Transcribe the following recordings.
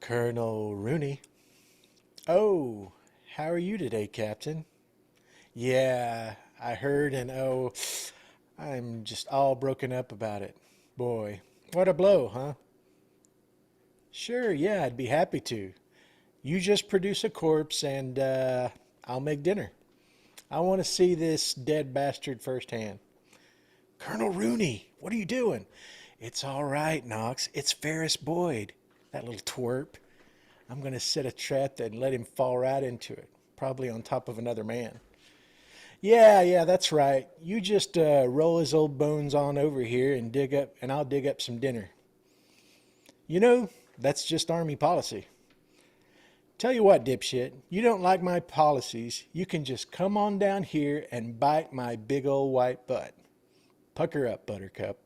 Colonel Rooney. Oh, how are you today, Captain? Yeah, I heard, and I'm just all broken up about it. Boy, what a blow, huh? Sure, yeah, I'd be happy to. You just produce a corpse and I'll make dinner. I want to see this dead bastard firsthand. Colonel Rooney, what are you doing? It's all right, Knox. It's Ferris Boyd, that little twerp. I'm going to set a trap and let him fall right into it, probably on top of another man. Yeah, that's right. You just roll his old bones on over here and I'll dig up some dinner. You know, that's just Army policy. Tell you what, dipshit, you don't like my policies, you can just come on down here and bite my big old white butt. Pucker up, Buttercup.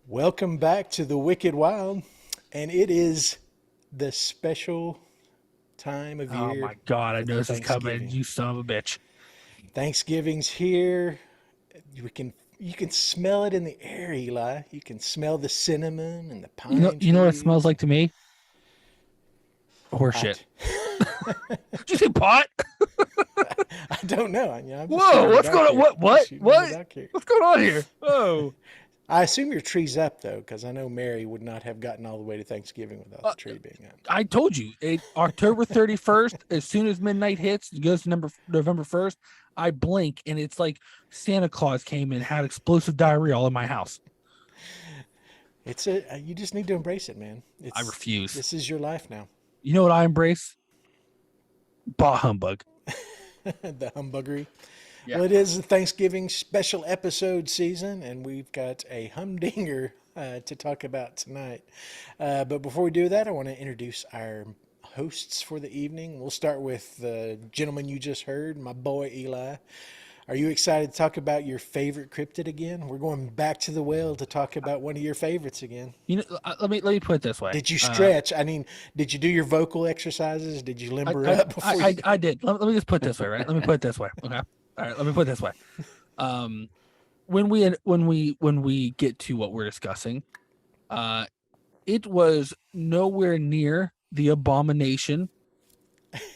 Welcome back to the Wicked Wild, and it is the special time of Oh year. my God, I know this is coming. Thanksgiving. You son of a bitch. Thanksgiving's here. You can smell it in the air, Eli. You can smell the cinnamon and the pine You know what it trees. smells like to me? Horseshit. Pot. Did you say pot? I don't know. I'm just Whoa, shooting what's it going out on? here. What? Shooting What? it out here. What's going on here? Oh. I assume your tree's up though, because I know Mary would not have gotten all the way to Thanksgiving without the tree being up. I told you, October 31st, as soon as midnight hits, it goes to November 1st, I blink and it's like Santa Claus came and had explosive diarrhea all in my house. You just need to embrace it, man. I refuse. This is your life now. You know what I embrace? Bah humbug. The humbuggery. Yeah. Well, it is the Thanksgiving special episode season, and we've got a humdinger to talk about tonight. But before we do that, I want to introduce our hosts for the evening. We'll start with the gentleman you just heard, my boy Eli. Are you excited to talk about your favorite cryptid again? We're going back to the well to talk about one of your favorites again. You know, let me put it this way. Did you stretch? I mean, did you do your vocal exercises? Did you limber up before? I did. Let me just put it this way, right? Let me put it this way. Okay. All right. Let me put it this way. When we get to what we're discussing, it was nowhere near the abomination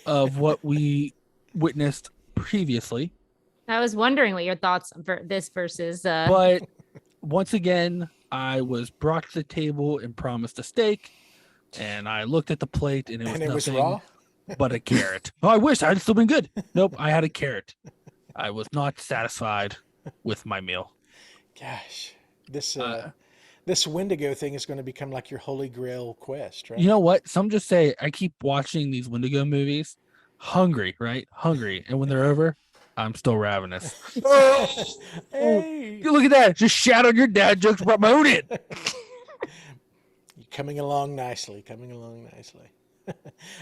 of what we witnessed previously. I was wondering what your thoughts for this versus. But once again, I was brought to the table and promised a steak, and I looked at the plate and it was nothing raw? but a carrot. Oh, I wish I'd still been good. Nope, I had a carrot. I was not satisfied with my meal. Gosh, this Wendigo thing is going to become like your holy grail quest, right? You know what? Some just say I keep watching these Wendigo movies, hungry, right? Hungry, and when they're over, I'm still ravenous. Hey, Look at that! Just shout out your dad jokes, promote it. You're coming along nicely.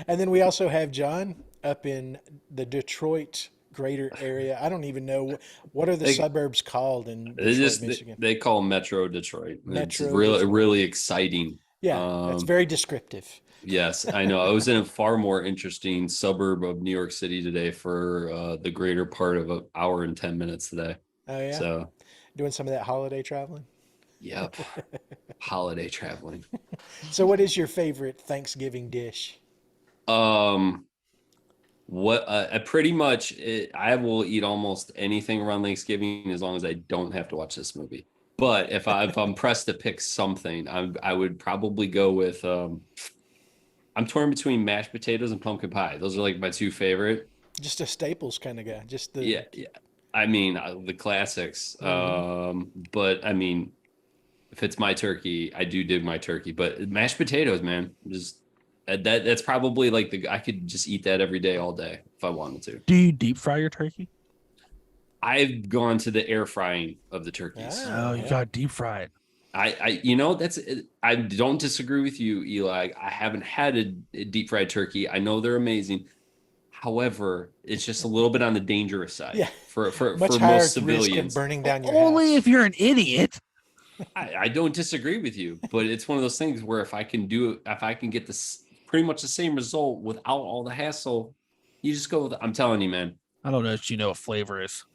And then we also have John up in the Detroit greater area. I don't even know what are the suburbs called in Detroit, Michigan. They call Metro Detroit. Metro it's really Detroit. really exciting. Yeah, that's very descriptive. Yes, I know. I was in a far more interesting suburb of New York City today for the greater part of an hour and 10 minutes today. Oh yeah. So doing some of that holiday traveling. Yep. Holiday traveling. So what is your favorite Thanksgiving dish? Pretty much I will eat almost anything around Thanksgiving as long as I don't have to watch this movie. But if I'm pressed to pick something, I would probably go with I'm torn between mashed potatoes and pumpkin pie. Those are like my two favorite. Just a staples kind of guy. Just the Yeah. I mean the classics. But I mean, if it's my turkey, I do dig my turkey. But mashed potatoes, man, just that's probably like I could just eat that every day, all day if I wanted to. Do you deep fry your turkey? I've gone to the air frying of the turkeys. Oh, you got deep fry it. I don't disagree with you, Eli. I haven't had a deep fried turkey. I know they're amazing. However, it's just a little bit on the dangerous side for much higher most risk civilians. of burning down your Only house. if you're an idiot. I don't disagree with you, but it's one of those things where if I can get this pretty much the same result without all the hassle, you just go with it. I'm telling you, man. I don't know if you know what flavor is.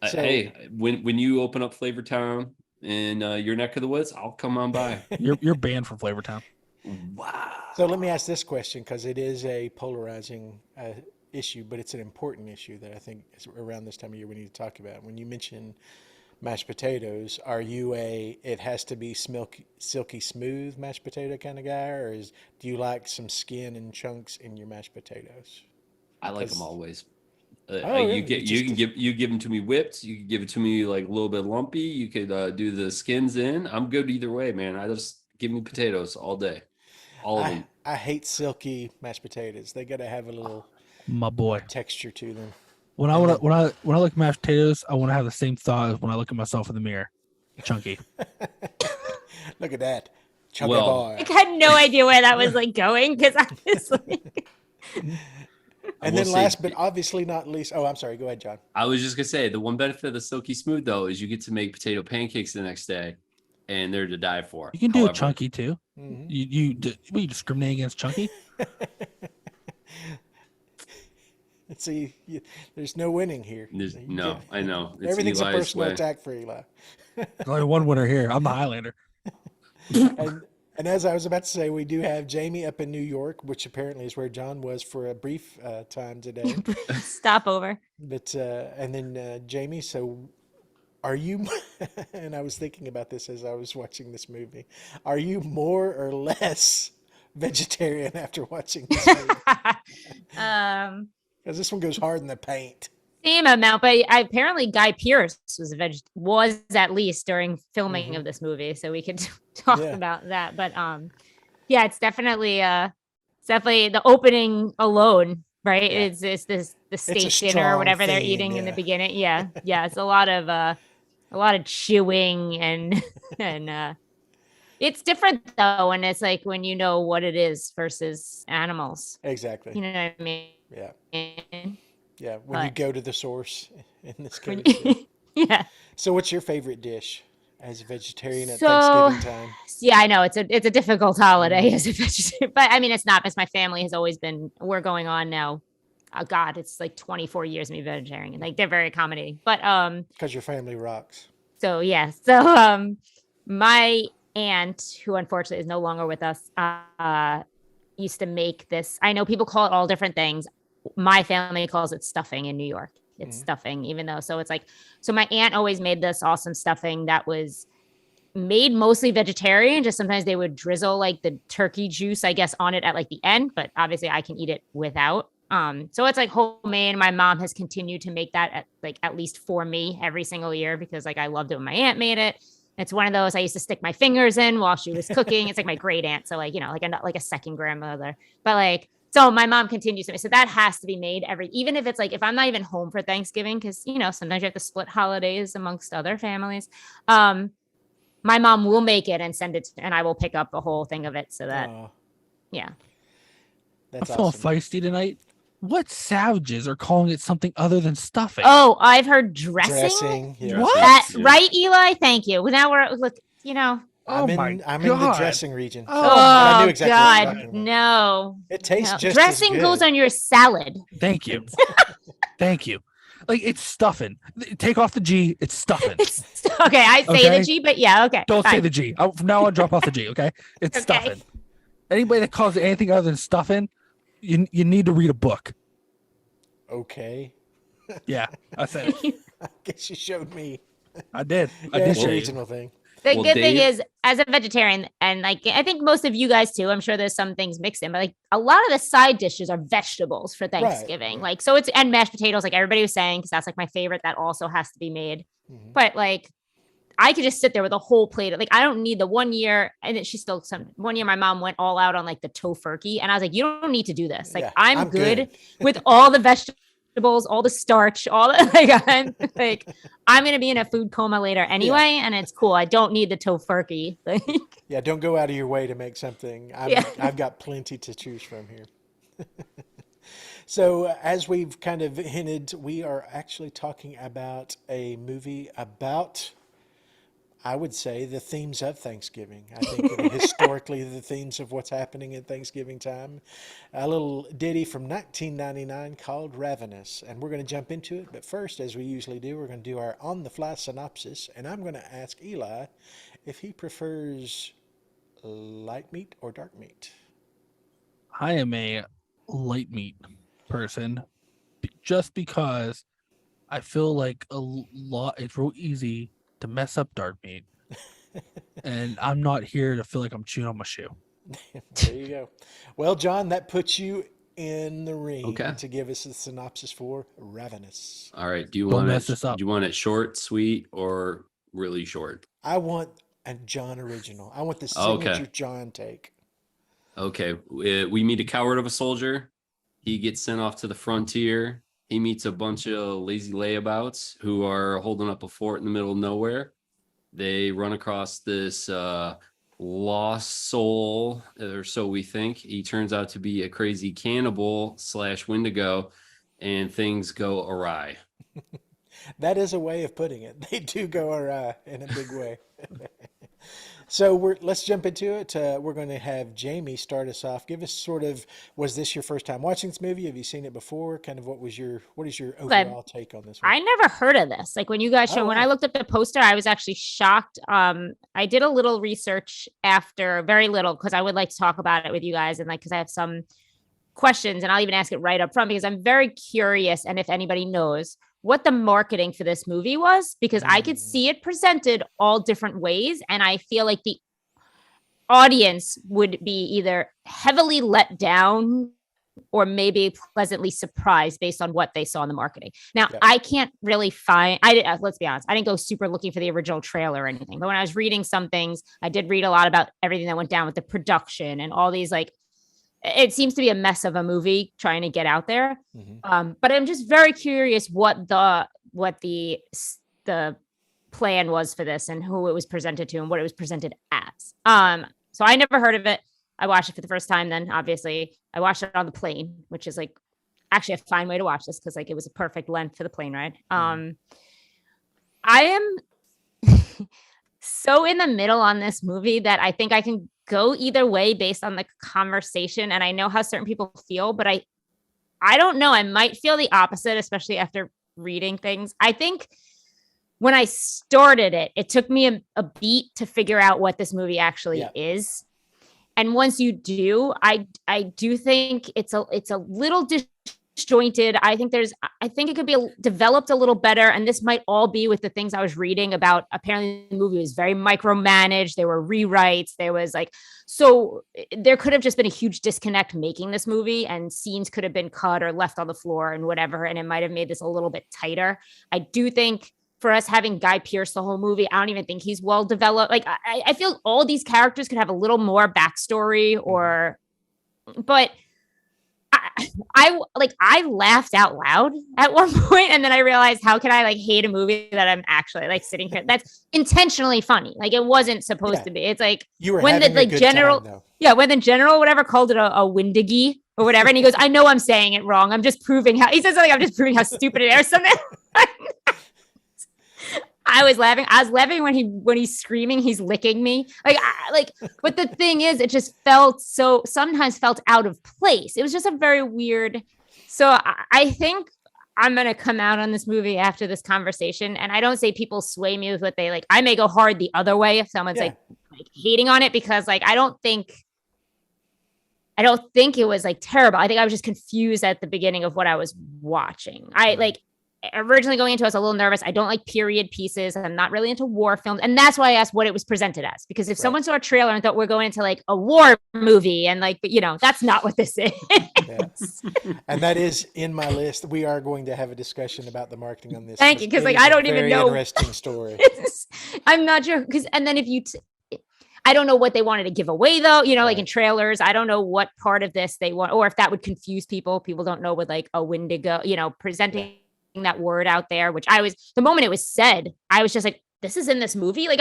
Hey, when you open up Flavor Town in your neck of the woods, I'll come on by. You're banned from Flavortown. Wow. So let me ask this question, because it is a polarizing issue, but it's an important issue that I think is around this time of year we need to talk about. When you mention mashed potatoes, are you it has to be silky smooth mashed potato kind of guy, or do you like some skin and chunks in your mashed potatoes? I like them 'Cause- always. Oh, You really? give them to me whipped. You can give it to me like a little bit lumpy. You could do the skins in. I'm good either way, man. I just give me potatoes all day, all of them. I hate silky mashed potatoes. They got to have a little My boy. texture to them. When I And want then- to when I look at mashed potatoes, I want to have the same thought as when I look at myself in the mirror. Chunky. Look at that, chunky Well, boy. I had no idea where that was like going because I was like, And will then say- last but obviously not least, oh, I'm sorry. Go ahead, John. I was just gonna say the one benefit of the silky smooth though is you get to make potato pancakes the next day, and they're to die for. You can do However, chunky too. Mhm. You discriminate against chunky? See, there's no winning here. No, I know. It's Everything's Eli's a personal way. attack for Eli. There's only one winner here. I'm the Highlander. And as I was about to say, we do have Jaime up in New York, which apparently is where John was for a brief time today. stop over. But and then Jaime, so are you? And I was thinking about this as I was watching this movie. Are you more or less vegetarian after watching this movie? Because this one goes hard in the paint. Same amount, but apparently Guy Pearce was at least during filming of this movie, so we could talk Yeah. about that. But yeah, it's definitely the opening alone, right? Yeah. It's the steak dinner strong or whatever they're theme, eating in the yeah. beginning. Yeah, yeah, it's a lot of chewing and it's different though, and it's like when you know what it is versus animals. Exactly. You know what I mean? Yeah. Yeah. When you But- go to the source in this When case. Yeah. yeah. So what's your favorite dish as a vegetarian at So- Thanksgiving time? Yeah, I know it's a difficult holiday as a vegetarian, but I mean it's not because my family has always been. We're going on now. Oh God, it's like 24 years of me vegetarian. Like they're very accommodating, but Because your family rocks. so yeah, my aunt, who unfortunately is no longer with us, used to make this. I know people call it all different things. My family calls it stuffing in New York. It's stuffing, even though so my aunt always made this awesome stuffing that was made mostly vegetarian. Just sometimes they would drizzle like the turkey juice, I guess, on it at like the end, but obviously I can eat it without. So it's like homemade. My mom has continued to make that at least for me every single year because like I loved it when my aunt made it. It's one of those I used to stick my fingers in while she was cooking. It's like my great aunt, so like like a second grandmother, but like. So my mom continues to make, so that has to be made even if it's like, if I'm not even home for Thanksgiving, because, sometimes you have to split holidays amongst other families. My mom will make it and send it and I will pick up the whole thing of it. So that, Aw, yeah. that's I'm feeling awesome. feisty tonight. What savages are calling it something other than stuffing? Oh, I've heard dressing. Dressing. Yeah. What? That, Yeah. right, Eli? Thank you. Well, now look, Oh I'm my in the God. dressing region. Oh, So I knew exactly what you're God, talking about. no. It tastes No. just Dressing as goes good. on your salad. Thank you. Thank you. Like it's stuffing. Take off the G. It's stuffing. Okay, I say Okay. the G, but yeah, okay. Don't say fine. the G. From now on, drop off the G. Okay. It's Okay. stuffing. Anybody that calls it anything other than stuffing, you need to read a book. Okay. Yeah, I said it. I guess you showed me. I did. I Yeah, did it's a show you. regional thing. The Well, good thing Dave- is, as a vegetarian, and like I think most of you guys too, I'm sure there's some things mixed in, but like a lot of the side dishes are vegetables for Thanksgiving. right. Like so it's and mashed potatoes, like everybody was saying, because that's like my favorite. That also has to be made. Mhm. But like I could just sit there with a whole plate of like I don't need the one year, and then she's still one year my mom went all out on like the tofurkey, and I was like, you don't need to do this. Like Yeah, I'm good with all the vegetables, all the starch, all the like I'm gonna be in a food coma later anyway, and it's cool. I don't need the tofurkey. Like, Yeah, don't go out of your way to make something. Yeah. I've got plenty to choose from here. So, as we've kind of hinted, we are actually talking about a movie about, I would say, the themes of Thanksgiving. I think historically the themes of what's happening at Thanksgiving time. A little ditty from 1999 called Ravenous. And we're going to jump into it. But first, as we usually do, we're going to do our on-the-fly synopsis. And I'm going to ask Eli if he prefers light meat or dark meat? I am a light meat person just because I feel like a lot, it's real easy to mess up dark meat. And I'm not here to feel like I'm chewing on my shoe. There you go. Well, John, that puts you in the ring Okay. to give us a synopsis for Ravenous. All right. Do you Don't want mess it? this up. Do you want it short, sweet, or really short? I want a John original. I want the Okay. signature John take. Okay. We meet a coward of a soldier. He gets sent off to the frontier. He meets a bunch of lazy layabouts who are holding up a fort in the middle of nowhere. They run across this lost soul, or so we think. He turns out to be a crazy cannibal / Wendigo, and things go awry. That is a way of putting it. They do go awry in a big way. So let's jump into it. We're going to have Jaime start us off. Give us sort of, was this your first time watching this movie? Have you seen it before? Kind of what is your overall take on this one? I never heard of this. Like when you guys when I looked up the poster, I was actually shocked. I did a little research after, very little, because I would like to talk about it with you guys, and like because I have some questions, and I'll even ask it right up front because I'm very curious, and if anybody knows what the marketing for this movie was, because I could see it presented all different ways, and I feel like the audience would be either heavily let down or maybe pleasantly surprised based on what they saw in the marketing. Now, I can't really find, let's be honest, I didn't go super looking for the original trailer or anything, but when I was reading some things, I did read a lot about everything that went down with the production and all these, like, it seems to be a mess of a movie trying to get out there. But I'm just very curious what the plan was for this and who it was presented to and what it was presented as. So I never heard of it. I watched it for the first time. Then obviously I watched it on the plane, which is like actually a fine way to watch this because like it was a perfect length for the plane ride. I am so in the middle on this movie that I think I can go either way based on the conversation. And I know how certain people feel, but I don't know. I might feel the opposite, especially after reading things. I think when I started it, it took me a beat to figure out what this movie actually is. And once you do, I do think it's a little disjointed. I think it could be developed a little better. And this might all be with the things I was reading about. Apparently the movie was very micromanaged. There were rewrites. There was so there could have just been a huge disconnect making this movie, and scenes could have been cut or left on the floor and whatever. And it might have made this a little bit tighter. I do think for us having Guy Pearce the whole movie, I don't even think he's well developed. Like I feel all these characters could have a little more backstory but I laughed out loud at one point, and then I realized, how can I hate a movie that I'm actually sitting here that's intentionally funny? Like it wasn't supposed to be. It's like you were when the general when the general whatever called it a Windigy or whatever, and he goes, I know I'm saying it wrong, I'm just proving how, he says something, I'm just proving how stupid it is or something. I was laughing when he's screaming, he's licking me. But the thing is, it just sometimes felt out of place. It was just a very weird. So I think I'm going to come out on this movie after this conversation. And I don't say people sway me with what they like. I may go hard the other way if someone's like hating on it, because I don't think it was terrible. I think I was just confused at the beginning of what I was watching. Originally going into it, I was a little nervous. I don't like period pieces. I'm not really into war films. And that's why I asked what it was presented as. Because if someone saw a trailer and thought we're going into a war movie and but that's not what this is. And that is in my list. We are going to have a discussion about the marketing on this. Thank you. Because I don't even know. Interesting story. I'm not sure. And then I don't know what they wanted to give away though, in trailers. I don't know what part of this they want, or if that would confuse people. People don't know what a Wendigo, presenting that word out there, which the moment it was said, I was just like, this is in this movie. I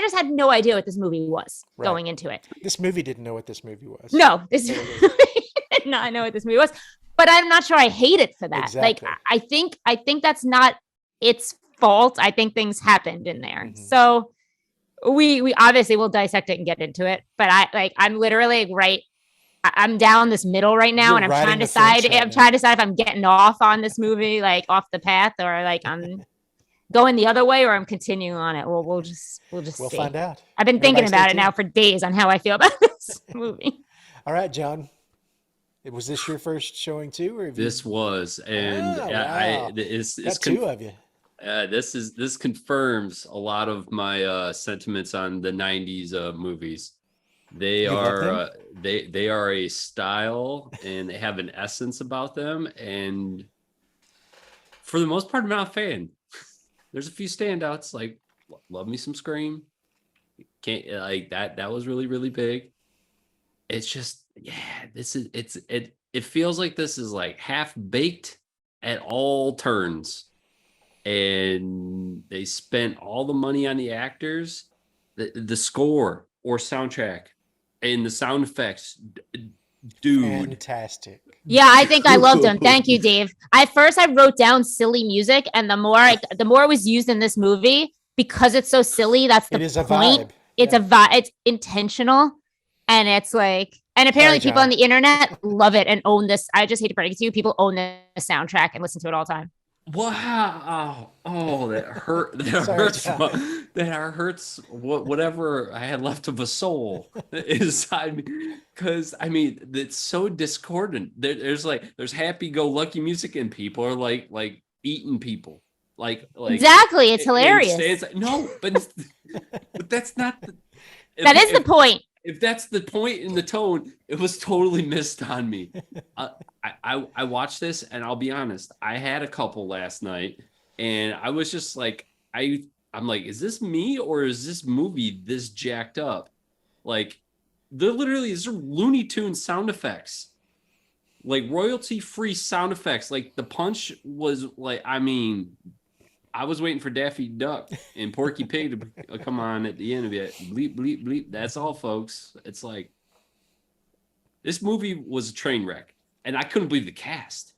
just had no idea what this movie was going into it. This movie didn't know what this movie was. No, this did not know what this movie was, but I'm not sure I hate it for that. Exactly. I think that's not its fault. I think things happened in there. So we obviously will dissect it and get into it, but I'm literally I'm down this middle right now. You're and I'm trying to decide. I'm trying to decide if I'm getting off on this movie, off the path, or I'm going the other way or I'm continuing on it. Well, we'll just We'll see. find out. I've been thinking Everybody about stay it now tuned. for days on how I feel about this movie. All right, John. Was this your first showing too, or have you... This was, and Oh, I wow. it's Got two of you. this confirms a lot of my sentiments on the 90s movies. They You love them? are they are a style and they have an essence about them, and for the most part I'm not a fan. There's a few standouts, like love me some Scream. Can't like that was really, really big. It's just, yeah, it feels like this is like half baked at all turns, and they spent all the money on the actors, the score or soundtrack, and the sound effects. Dude, Fantastic. Yeah, I think I loved him. Thank you, Dave. At first, I wrote down silly music, and the more it was used in this movie, because it's so silly, that's the It is a point. vibe. It's Yeah. a vibe. It's intentional, and it's like, and apparently Sorry, people on John. the internet love it and own this. I just hate to break it to you, people own the soundtrack and listen to it all the time. wow! Oh, that hurt. That Sorry, hurts. John. That hurts. Whatever I had left of a soul inside me, because I mean, it's so discordant. There's happy-go-lucky music, and people are like eating people, like Exactly, it's hilarious. No, but that's not. That is the point. If that's the point in the tone, it was totally missed on me. I watched this, and I'll be honest, I had a couple last night, and I was just like, I'm like, is this me or is this movie this jacked up? Like, these are Looney Tunes sound effects, like royalty-free sound effects. Like the punch was like, I mean, I was waiting for Daffy Duck and Porky Pig to come on at the end of it. Bleep, bleep, bleep. That's all, folks. It's like, this movie was a train wreck, and I couldn't believe the cast.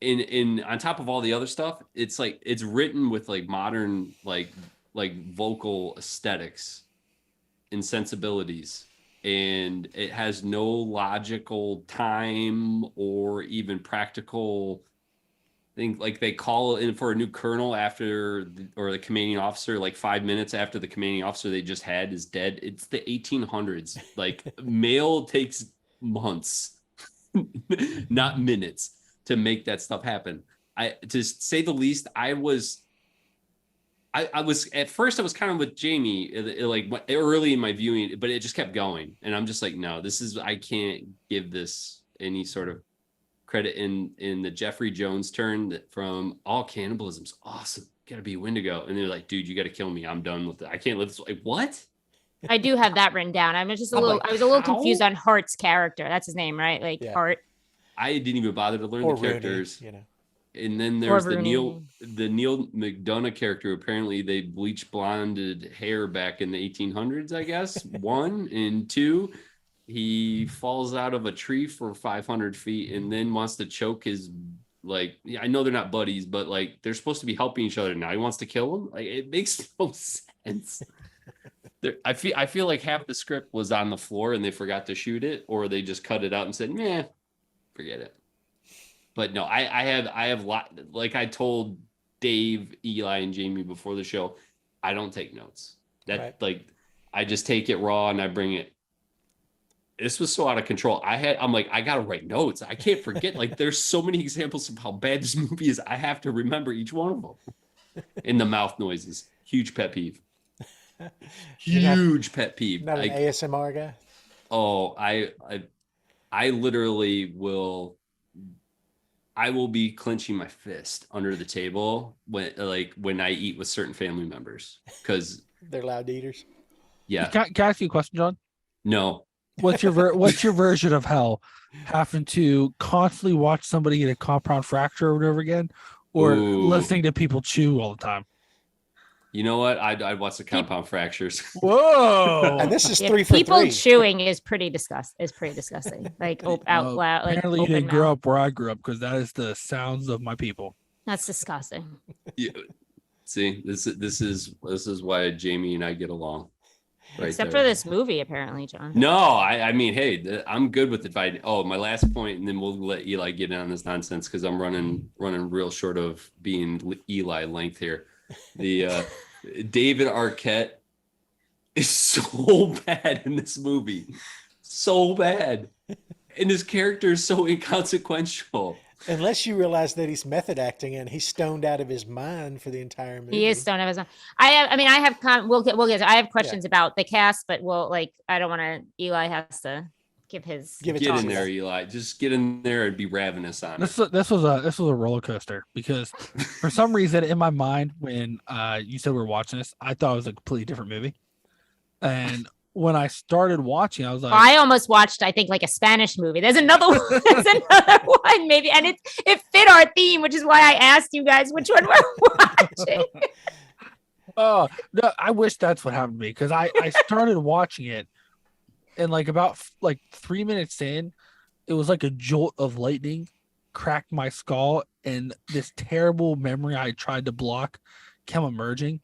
In on top of all the other stuff, it's like it's written with like modern like vocal aesthetics and sensibilities, and it has no logical time or even practical thing. Like they call in for a new colonel after or the commanding officer like 5 minutes after the commanding officer they just had is dead. It's the 1800s. Like mail takes months, not minutes, to make that stuff happen. To say the least, I was at first I was kind of with Jaime, like early in my viewing, but it just kept going, and I'm just like, no, I can't give this any sort of credit. In the Jeffrey Jones turn from all cannibalism's awesome, gotta be Wendigo, and they're like, dude, you gotta kill me, I'm done with it, I can't live this. Like, what? I do have that written down. I was a little confused on Hart's character. That's his name, right? Like Yeah. Hart. I didn't even bother to learn Or the characters. Rooney, you know. And then there's the Rooney. Neil McDonough character. Apparently they bleach blonded hair back in the 1800s, I guess. 1 and 2, he falls out of a tree for 500 feet and then wants to choke his, like, I know they're not buddies, but like they're supposed to be helping each other. Now he wants to kill him. Like, it makes no sense. I feel like half the script was on the floor and they forgot to shoot it, or they just cut it out and said, "Meh, forget it." But no, I have like I told Dave, Eli, and Jaime before the show, I don't take notes. That Like, I just take it raw and I bring it. This was so out of control. I'm like, I gotta write notes. I can't forget. Like, there's so many examples of how bad this movie is. I have to remember each one of them. In the mouth noises, huge pet peeve. Huge pet peeve. Not an ASMR guy? Oh, I literally will. I will be clenching my fist under the table when I eat with certain family members, because They're loud eaters. yeah. Can I ask you a question, John? No. What's your version of hell? Having to constantly watch somebody get a compound fracture over and over again, or Ooh. listening to people chew all the time? You know what? I'd watch the compound fractures. Whoa! And this is Yeah, 3 for people 3. chewing is pretty disgusting. Like out loud. Like Apparently, you open didn't grow mouth. up where I grew up, because that is the sounds of my people. That's disgusting. Yeah. See, this is why Jaime and I get along. Right Except there. for this movie, apparently, John. No, I mean, hey, I'm good with dividing. Oh, my last point, and then we'll let Eli get in on this nonsense because I'm running real short of being Eli length here. The David Arquette is so bad in this movie, so bad, and his character is so inconsequential. Unless you realize that he's method acting and he's stoned out of his mind for the entire movie. He is stoned out of his mind. I have we'll get I have questions about the cast, but I don't want to. Eli has to give his Give it Get to in us. there, Eli. Just get in there and be ravenous on it. This was a roller coaster because for some reason in my mind when you said we were watching this, I thought it was a completely different movie, and when I started watching, I was like, I almost watched, I think, like a Spanish movie. There's another one. There's another one, maybe, and it fit our theme, which is why I asked you guys which one we're watching. oh no, I wish that's what happened to me because I started watching it, and about 3 minutes in, it was like a jolt of lightning cracked my skull, and this terrible memory I tried to block came emerging.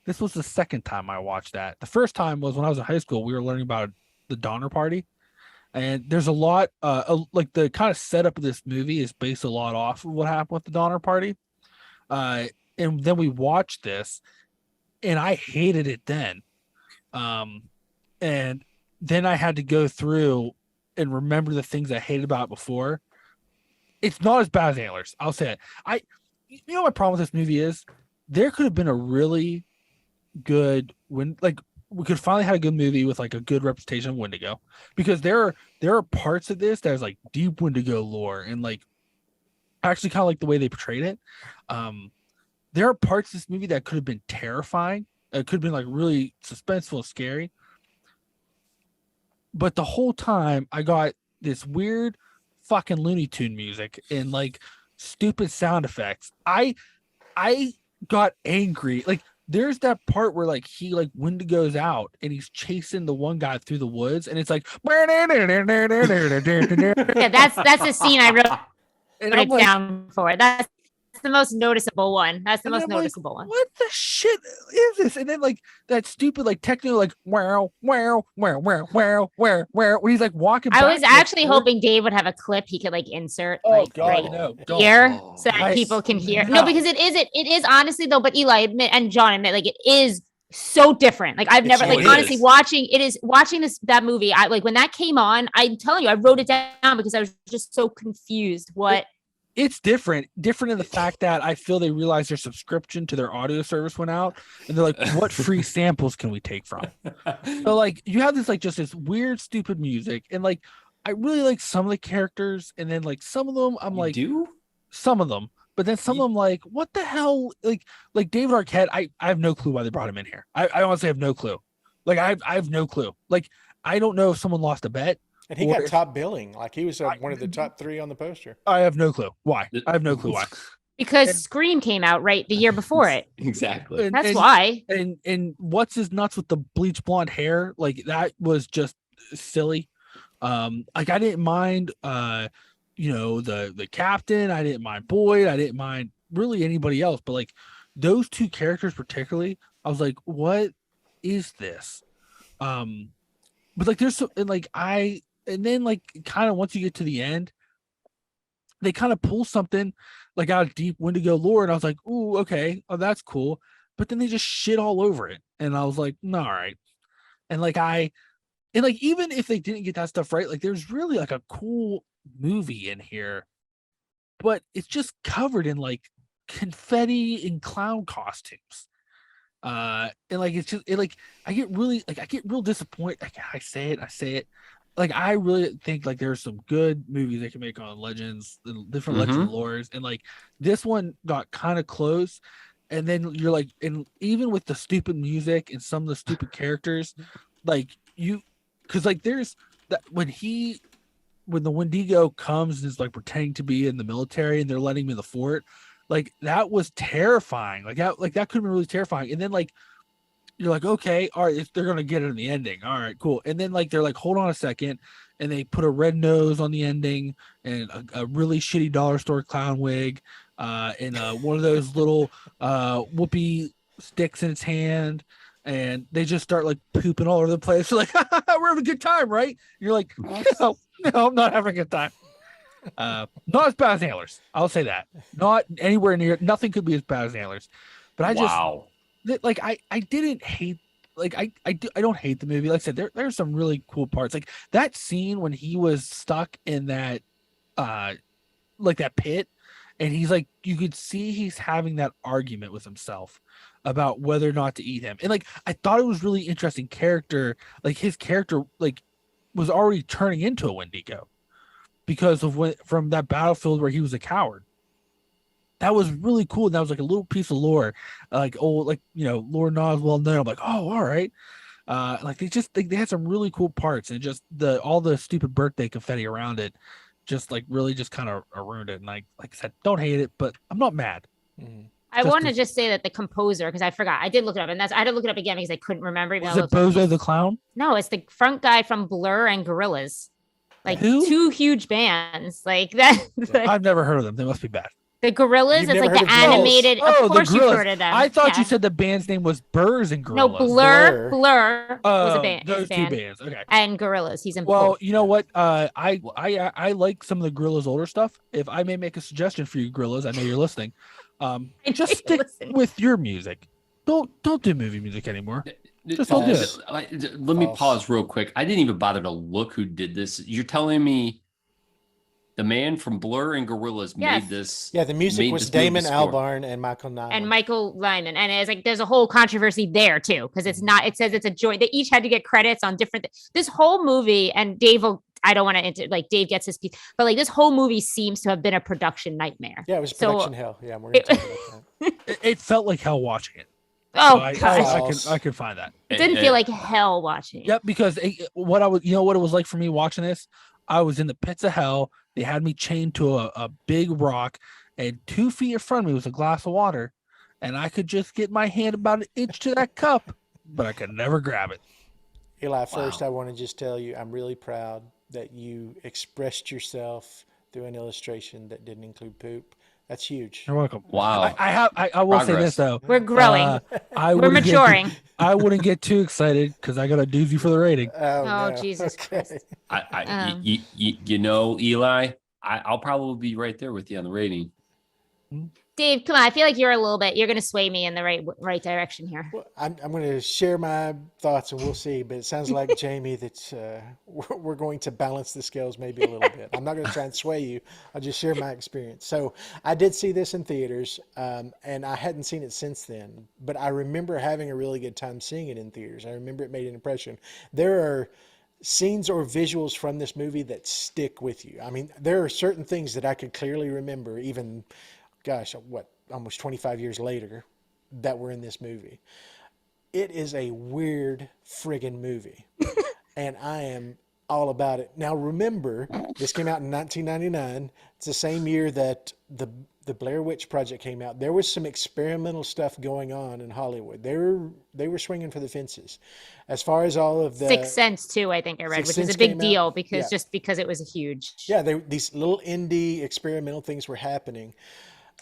This was the second time I watched that. The first time was when I was in high school. We were learning about the Donner Party, and there's a lot, the kind of setup of this movie is based a lot off of what happened with the Donner Party. And then we watched this, and I hated it then. And then I had to go through and remember the things I hated about it before. It's not as bad as Antlers. I'll say it. My problem with this movie is there could have been a really good we could finally have a good movie with a good representation of Wendigo, because there are parts of this that is deep Wendigo lore and actually kind of the way they portrayed it. There are parts of this movie that could have been terrifying. It could have been really suspenseful and scary. But the whole time I got this weird fucking Looney Tune music and stupid sound effects. I got angry. There's that part where he Wendigo's out and he's chasing the one guy through the woods, and it's Yeah, that's the scene I wrote and it I'm down for. That's the most noticeable one. That's the and most I'm noticeable one. What the shit is this? And then that stupid techno wow wow wow wow wow wow wow when he's walking. I back was and actually forth. hoping Dave would have a clip he could insert Oh God, right no, don't. here Oh, so that I- people can hear. no. No, because it is honestly though, but Eli admit and John admit it is so different. I've never It honestly is. watching that movie. I when that came on, I'm telling you, I wrote it down because I was just so confused. What It's different in the fact that I feel they realized their subscription to their audio service went out, and they're what free samples can we take from? So you have this just this weird stupid music, and I really like some of the characters, and then some of them I'm You do? some of them, but then some of them what the hell, David Arquette, I have no clue why they brought him in here. I honestly have no clue. I have no clue. I don't know if someone lost a bet. And he Or got if- top billing. He was one of the top 3 on the poster. I have no clue why. I have no clue why. because And- Scream came out right the year before it. Exactly. And- That's and- why. And what's his nuts with the bleach blonde hair? That was just silly. I didn't mind the captain. I didn't mind Boyd. I didn't mind really anybody else, but those two characters particularly, I was what is this? But there's so and then kind of once you get to the end, they kind of pull something out of deep Wendigo lore, and I was ooh, okay, oh, that's cool. But then they just shit all over it, and I was no, all right. And even if they didn't get that stuff right, there's really a cool movie in here, but it's just covered in confetti and clown costumes. And it's just I get real disappointed. I say it. I really think there's some good movies they can make on legends, different legend lores, and this one got kind of close. And then you're and even with the stupid music and some of the stupid characters, because there's that when the Wendigo comes and is pretending to be in the military and they're letting him in the fort, that was terrifying. That could have been really terrifying. And then you're okay, all right, if they're gonna get it in the ending, all right, cool. And then they're hold on a second, and they put a red nose on the ending and a really shitty dollar store clown wig, and one of those little whoopee sticks in its hand, and they just start like pooping all over the place. They're like, we're having a good time, right? You're like, no, I'm not having a good time. Not as bad as Antlers. I'll say that. Not anywhere near. Nothing could be as bad as Antlers. But I I didn't hate. I don't hate the movie. Like I said, there's some really cool parts. Like that scene when he was stuck in that, like that pit, and he's like, you could see he's having that argument with himself about whether or not to eat him. And like, I thought it was really interesting character. Like his character, like, was already turning into a Wendigo because of from that battlefield where he was a coward. That was really cool. And that was like a little piece of lore, lore not as well known. I'm like, oh, all right. Like they had some really cool parts, and just all the stupid birthday confetti around it, just like really just kind of ruined it. And like I said, don't hate it, but I'm not mad. Mm. I want to just say that the composer, because I forgot, I did look it up, and I had to look it up again because I couldn't remember. Was it Bozo the Clown? No, it's the front guy from Blur and Gorillaz. Like Who? two huge bands like that. I've never heard of them. They must be bad. The Gorillaz You've is never like heard the of Gorillaz? animated. Oh, Of course the you've Gorillaz. heard of them. I thought Yeah. you said the band's name was Burrs and Gorillaz. No, Blur was Oh, a band. those is a two band. bands. Okay. And Gorillaz. He's in Well, both. you know what? I like some of the Gorillaz older stuff. If I may make a suggestion for you, Gorillaz, I know you're listening. Just stick with your music. Don't do movie music anymore. Just don't do it. Let me False. pause real quick. I didn't even bother to look who did this. You're telling me the man from Blur and Gorillaz Yes. made this? Yeah, the music made was this movie Damon score. Albarn and Michael Nyman. And Michael Lyman. And it's like there's a whole controversy there too, because it's not. It says it's a joint. They each had to get credits on different. This whole movie, and Dave will. I don't want to Dave gets his piece, but like this whole movie seems to have been a production nightmare. Yeah, it was So- production hell. Yeah, we're going to talk about that. It felt like hell watching it. Oh, So gosh. I could find that. It didn't feel like hell watching. Yep, because what it was like for me watching this, I was in the pits of hell. They had me chained to a big rock, and 2 feet in front of me was a glass of water, and I could just get my hand about an inch to that cup, but I could never grab it. Eli, first, I want to just tell you, I'm really proud that you expressed yourself through an illustration that didn't include poop. That's huge. You're welcome. Wow. I will say Progress. this though. We're growing. I We're wouldn't get- maturing. I wouldn't get too excited because I got a doozy for the rating. Oh, Oh, no. Jesus Christ. You know, Eli, I'll probably be right there with you on the rating. Dave, come on. I feel like you're going to sway me in the right direction here. Well, I'm going to share my thoughts and we'll see. But it sounds like, Jamie, that we're going to balance the scales maybe a little bit. I'm not going to try and sway you. I'll just share my experience. So I did see this in theaters, and I hadn't seen it since then. But I remember having a really good time seeing it in theaters. I remember it made an impression. There are scenes or visuals from this movie that stick with you. I mean, there are certain things that I could clearly remember, even, gosh, almost 25 years later, that were in this movie. It is a weird friggin' movie, and I am all about it. Now, remember, this came out in 1999. It's the same year that the Blair Witch Project came out. There was some experimental stuff going on in Hollywood. They were swinging for the fences. As far as all of the Sixth Sense too, I think I read, Sixth which is Sense a big came deal out. because Yeah. because it was a huge. Yeah, these little indie experimental things were happening.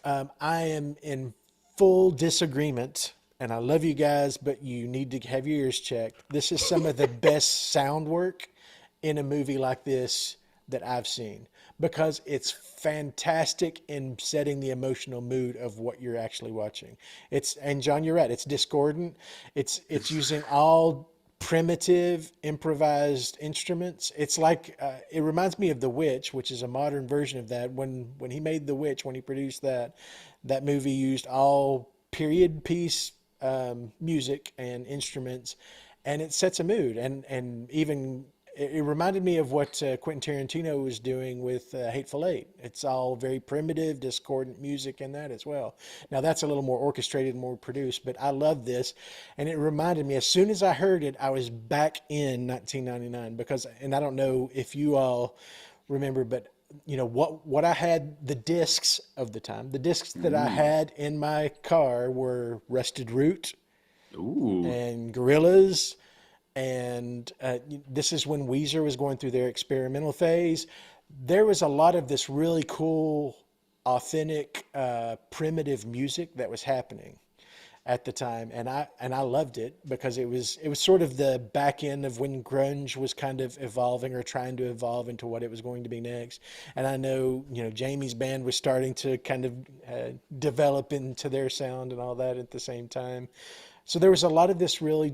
I am in full disagreement, and I love you guys, but you need to have your ears checked. This is some of the best sound work in a movie like this that I've seen, because it's fantastic in setting the emotional mood of what you're actually watching. And John, you're right. It's discordant. It's using all primitive improvised instruments. It's like it reminds me of The Witch, which is a modern version of that. When he made The Witch, when he produced that movie used all period piece music and instruments, and it sets a mood. And even it reminded me of what Quentin Tarantino was doing with Hateful Eight. It's all very primitive, discordant music in that as well. Now that's a little more orchestrated, more produced, but I love this. And it reminded me, as soon as I heard it, I was back in 1999 because, and I don't know if you all remember, but you know what I had, the discs of the time, the discs that I had in my car were Rusted Root and Gorillaz. And this is when Weezer was going through their experimental phase. There was a lot of this really cool, authentic, primitive music that was happening. at the time, and I loved it because it was sort of the back end of when grunge was kind of evolving or trying to evolve into what it was going to be next. And I know, Jaime's band was starting to kind of develop into their sound and all that at the same time. So there was a lot of this really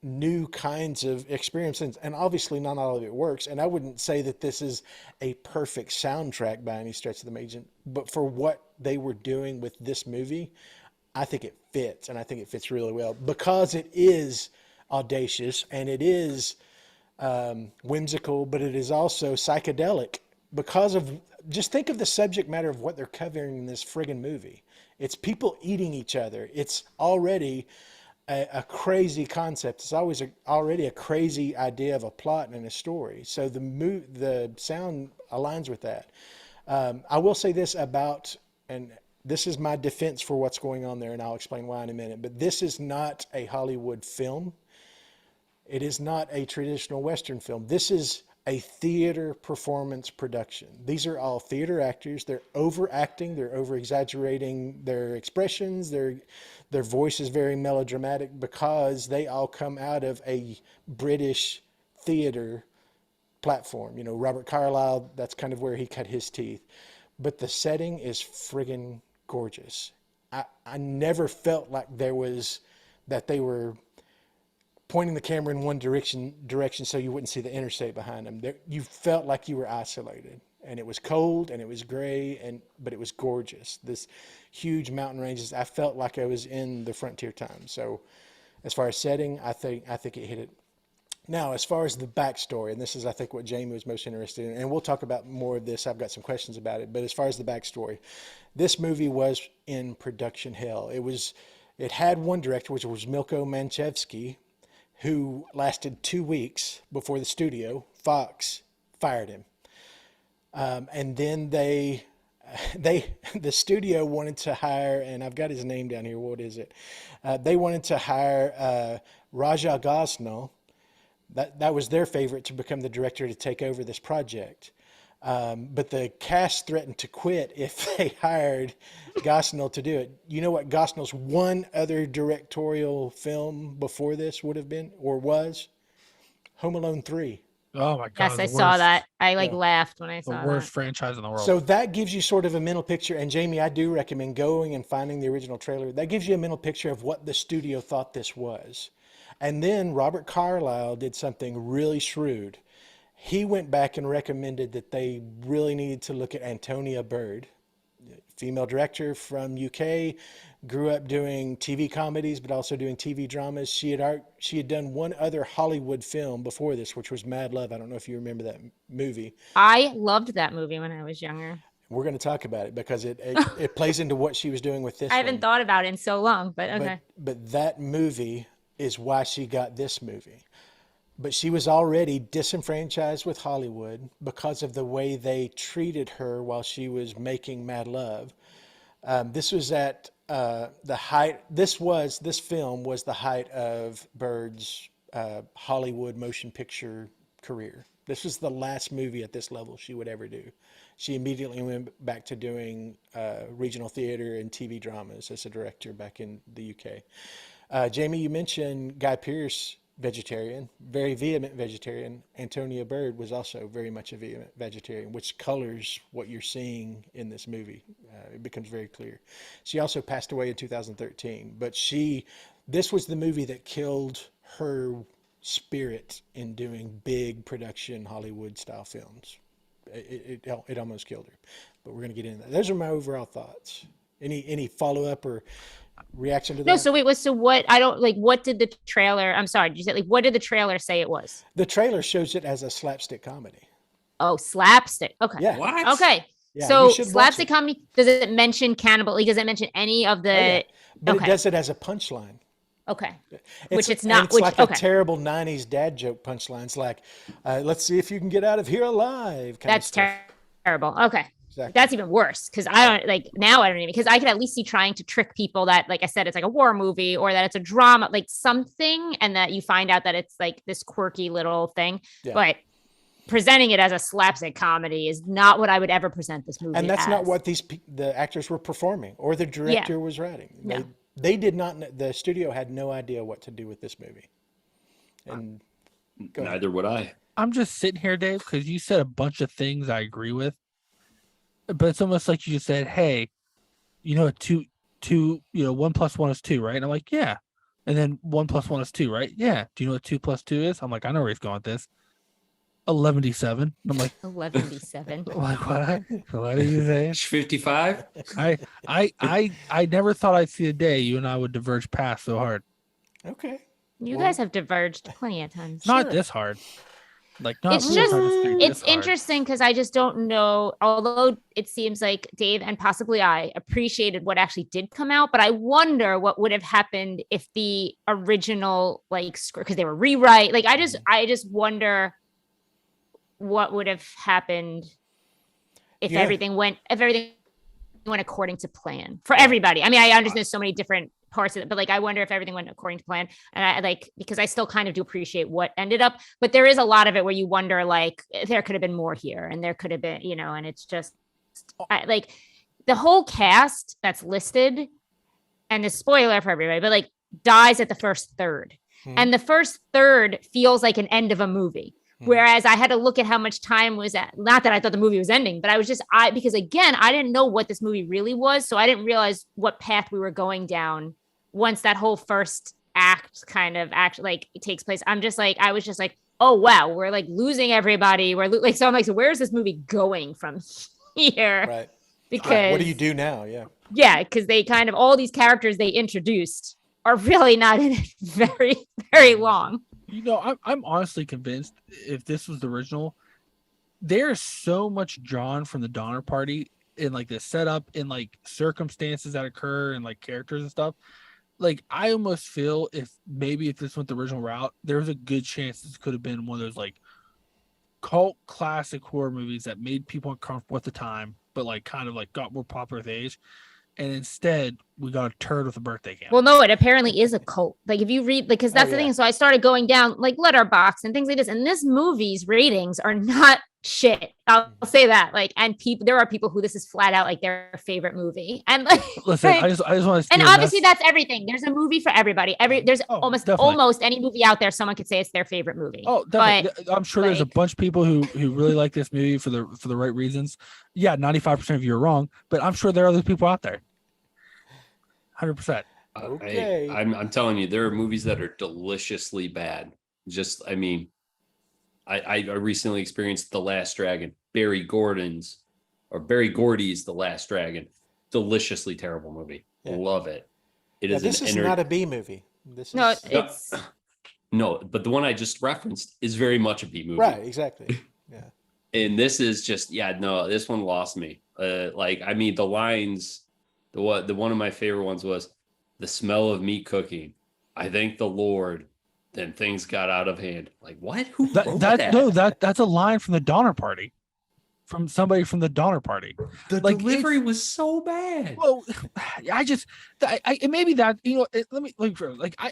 new kinds of experiences, and obviously not all of it works. And I wouldn't say that this is a perfect soundtrack by any stretch of the imagination, but for what they were doing with this movie, I think it fits, and I think it fits really well because it is audacious and it is whimsical, but it is also psychedelic because of, just think of the subject matter of what they're covering in this friggin' movie. It's people eating each other. It's already a crazy concept. It's always already a crazy idea of a plot and a story. So the sound aligns with that. I will say this about, and this is my defense for what's going on there, and I'll explain why in a minute, but this is not a Hollywood film. It is not a traditional Western film. This is a theater performance production. These are all theater actors. They're overacting. They're over-exaggerating their expressions. Their voice is very melodramatic because they all come out of a British theater platform. Robert Carlyle, that's kind of where he cut his teeth. But the setting is friggin' gorgeous. I never felt like that they were pointing the camera in one direction so you wouldn't see the interstate behind them. You felt like you were isolated, and it was cold and it was gray, but it was gorgeous. This huge mountain ranges. I felt like I was in the frontier time. So as far as setting, I think it hit it. Now, as far as the backstory, and this is, I think, what Jaime was most interested in, and we'll talk about more of this. I've got some questions about it. But as far as the backstory, this movie was in production hell. It had one director, which was Milko Manchevsky, who lasted 2 weeks before the studio, Fox, fired him. And then the studio wanted to hire, and I've got his name down here. What is it? They wanted to hire Raja Gosnell. That was their favorite to become the director to take over this project. But the cast threatened to quit if they hired Gosnell to do it. You know what Gosnell's one other directorial film before this would have been, or was? Home Alone 3. Oh my God. Yes, I saw that. I Yeah. laughed when I saw The worst that. franchise in the world. So that gives you sort of a mental picture. And Jaime, I do recommend going and finding the original trailer. That gives you a mental picture of what the studio thought this was. And then Robert Carlyle did something really shrewd. He went back and recommended that they really needed to look at Antonia Bird, female director from UK, grew up doing TV comedies, but also doing TV dramas. She had done one other Hollywood film before this, which was Mad Love. I don't know if you remember that movie. I loved that movie when I was younger. We're going to talk about it because it plays into what she was doing with this I haven't one. thought about it in so long, but okay. But that movie is why she got this movie. But she was already disenfranchised with Hollywood because of the way they treated her while she was making Mad Love. This was at the height. This film was the height of Bird's Hollywood motion picture career. This was the last movie at this level she would ever do. She immediately went back to doing regional theater and TV dramas as a director back in the UK. Jaime, you mentioned Guy Pearce, vegetarian, very vehement vegetarian. Antonia Bird was also very much a vehement vegetarian, which colors what you're seeing in this movie. It becomes very clear. She also passed away in 2013, but this was the movie that killed her spirit in doing big production Hollywood style films. It almost killed her, but we're going to get into that. Those are my overall thoughts. Any follow up or reaction to that? No, so wait, what did the trailer, I'm sorry, did you say, what did the trailer say it was? The trailer shows it as a slapstick comedy. Oh, slapstick. Okay. Yeah. What? Okay. Yeah, So you should watch slapstick it. comedy, does it mention cannibal? Does it mention any of the, Oh, yeah. But okay. it does it as a punchline. Okay. It's not- It's like okay. a terrible 90s dad joke punchlines like, let's see if you can get out of here alive. That's terrible. Okay. Exactly. That's even worse because I don't even, because I could at least see trying to trick people that, like I said, it's like a war movie or that it's a drama, like something, and that you find out that it's like this quirky little thing. Yeah. But presenting it as a slapstick comedy is not what I would ever present this movie And that's as. not what the actors were performing or the director was writing. No. They did not. The studio had no idea what to do with this movie. And go ahead. Neither would I. I'm just sitting here, Dave, because you said a bunch of things I agree with, but it's almost like you just said, "Hey, you know, two, 1 + 1 is 2, right?" And I'm like, "Yeah," and then 1 + 1 is 2, right? Yeah. Do you know what 2 + 2 is? I'm like, I know where he's going with this. 11d7. I'm like, 11d7. like what? What are you saying? 55. I never thought I'd see a day you and I would diverge paths so hard. Okay. You Well- guys have diverged plenty of times. Not Sure. this hard. Like, not It's really just- hard to think It's this hard. interesting because I just don't know. Although it seems like Dave and possibly I appreciated what actually did come out, but I wonder what would have happened if the original script, because they were rewrite. Like I just wonder what would have happened if Yeah. everything went according to plan for everybody. I mean, I understand there's so many different parts of it, but I wonder if everything went according to plan. And I because I still kind of do appreciate what ended up, but there is a lot of it where you wonder there could have been more here and there could have been, and it's just the whole cast that's listed, and the spoiler for everybody, but dies at the first third. Mhm. And the first third feels like an end of a movie. Whereas I had to look at how much time was at, not that I thought the movie was ending, but I was because again, I didn't know what this movie really was. So I didn't realize what path we were going down once that whole first act kind of takes place. I was just like, oh, wow, we're losing everybody. We're so I'm like, so where's this movie going from here? Right. Because What do you do now? Yeah. yeah, because they kind of, all these characters they introduced are really not in it very, very long. I'm honestly convinced if this was the original, there's so much drawn from the Donner Party in the setup, in circumstances that occur and characters and stuff. I almost feel if this went the original route, there's a good chance this could have been one of those cult classic horror movies that made people uncomfortable at the time, but kind of got more popular with age. And instead, we got a turd with a birthday candle. Well, no, it apparently is a cult. If you read, because that's the thing. So I started going down Letterboxd and things like this, and this movie's ratings are not shit. I'll say that. And there are people who this is flat out their favorite movie. And listen, I just want to. And obviously that's everything. There's a movie for everybody. There's almost definitely. any movie out there, someone could say it's their favorite movie. Oh, definitely. I'm sure there's a bunch of people who really like this movie for the right reasons. Yeah, 95% of you are wrong, but I'm sure there are other people out there. 100%. Okay. I'm telling you, there are movies that are deliciously bad. I recently experienced The Last Dragon, Barry Gordy's The Last Dragon. Deliciously terrible movie. Yeah. Love it. This is not a B movie. It's no, but the one I just referenced is very much a B movie. Right, exactly. Yeah. And this is just this one lost me. The lines, the one of my favorite ones was, "The smell of meat cooking. I thank the Lord. Then things got out of hand." What? Who wrote that? No, that's a line from the Donner Party, from somebody from the Donner Party. The delivery was so bad. Well, maybe that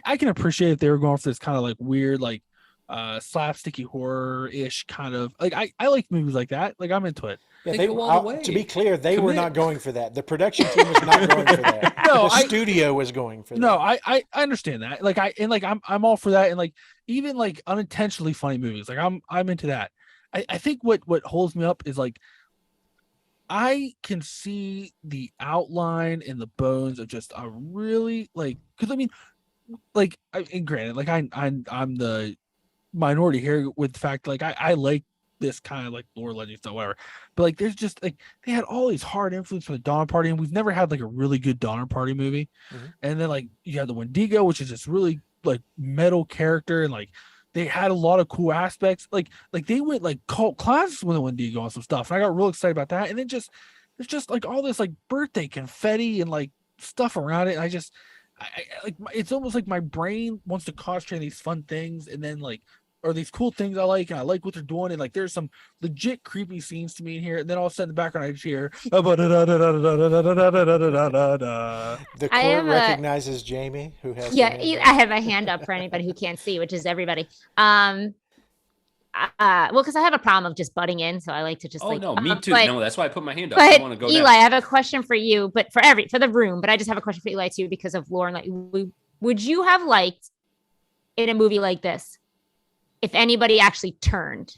I can appreciate if they were going for this kind of weird slapsticky horror-ish kind of I like movies like that. I'm into it. Yeah, They go all the way. To be clear, they were Commit. not going for that. The production team was not going for that. No, the studio was going for that. No, I understand that. I'm all for that, and even unintentionally funny movies. I'm into that. I think what holds me up is I can see the outline and the bones of just a really because and granted, I'm the minority here with the fact I like this kind of lore legend stuff, whatever. But there's just they had all these hard influence from the Donner Party, and we've never had a really good Donner Party movie. Mm-hmm. And then you had the Wendigo, which is this really metal character, and they had a lot of cool aspects. They went cult classics with the Wendigo and some stuff, and I got real excited about that. And then there's just all this birthday confetti and stuff around it. And I it's almost like my brain wants to concentrate on these fun things, and then or these cool things I like, and I like what they're doing, and there's some legit creepy scenes to me in here, and then all of a sudden in the background I just hear The court recognizes Jaime, who has I have a hand up for anybody who can't see, which is everybody. well, because I have a problem of just butting in, so I like to just no, me too. But, no, that's why I put my hand up. I want to go Eli, down. I have a question for you, but for the room. But I just have a question for Eli too because of Lauren. Like, would you have liked in a movie like this if anybody actually turned?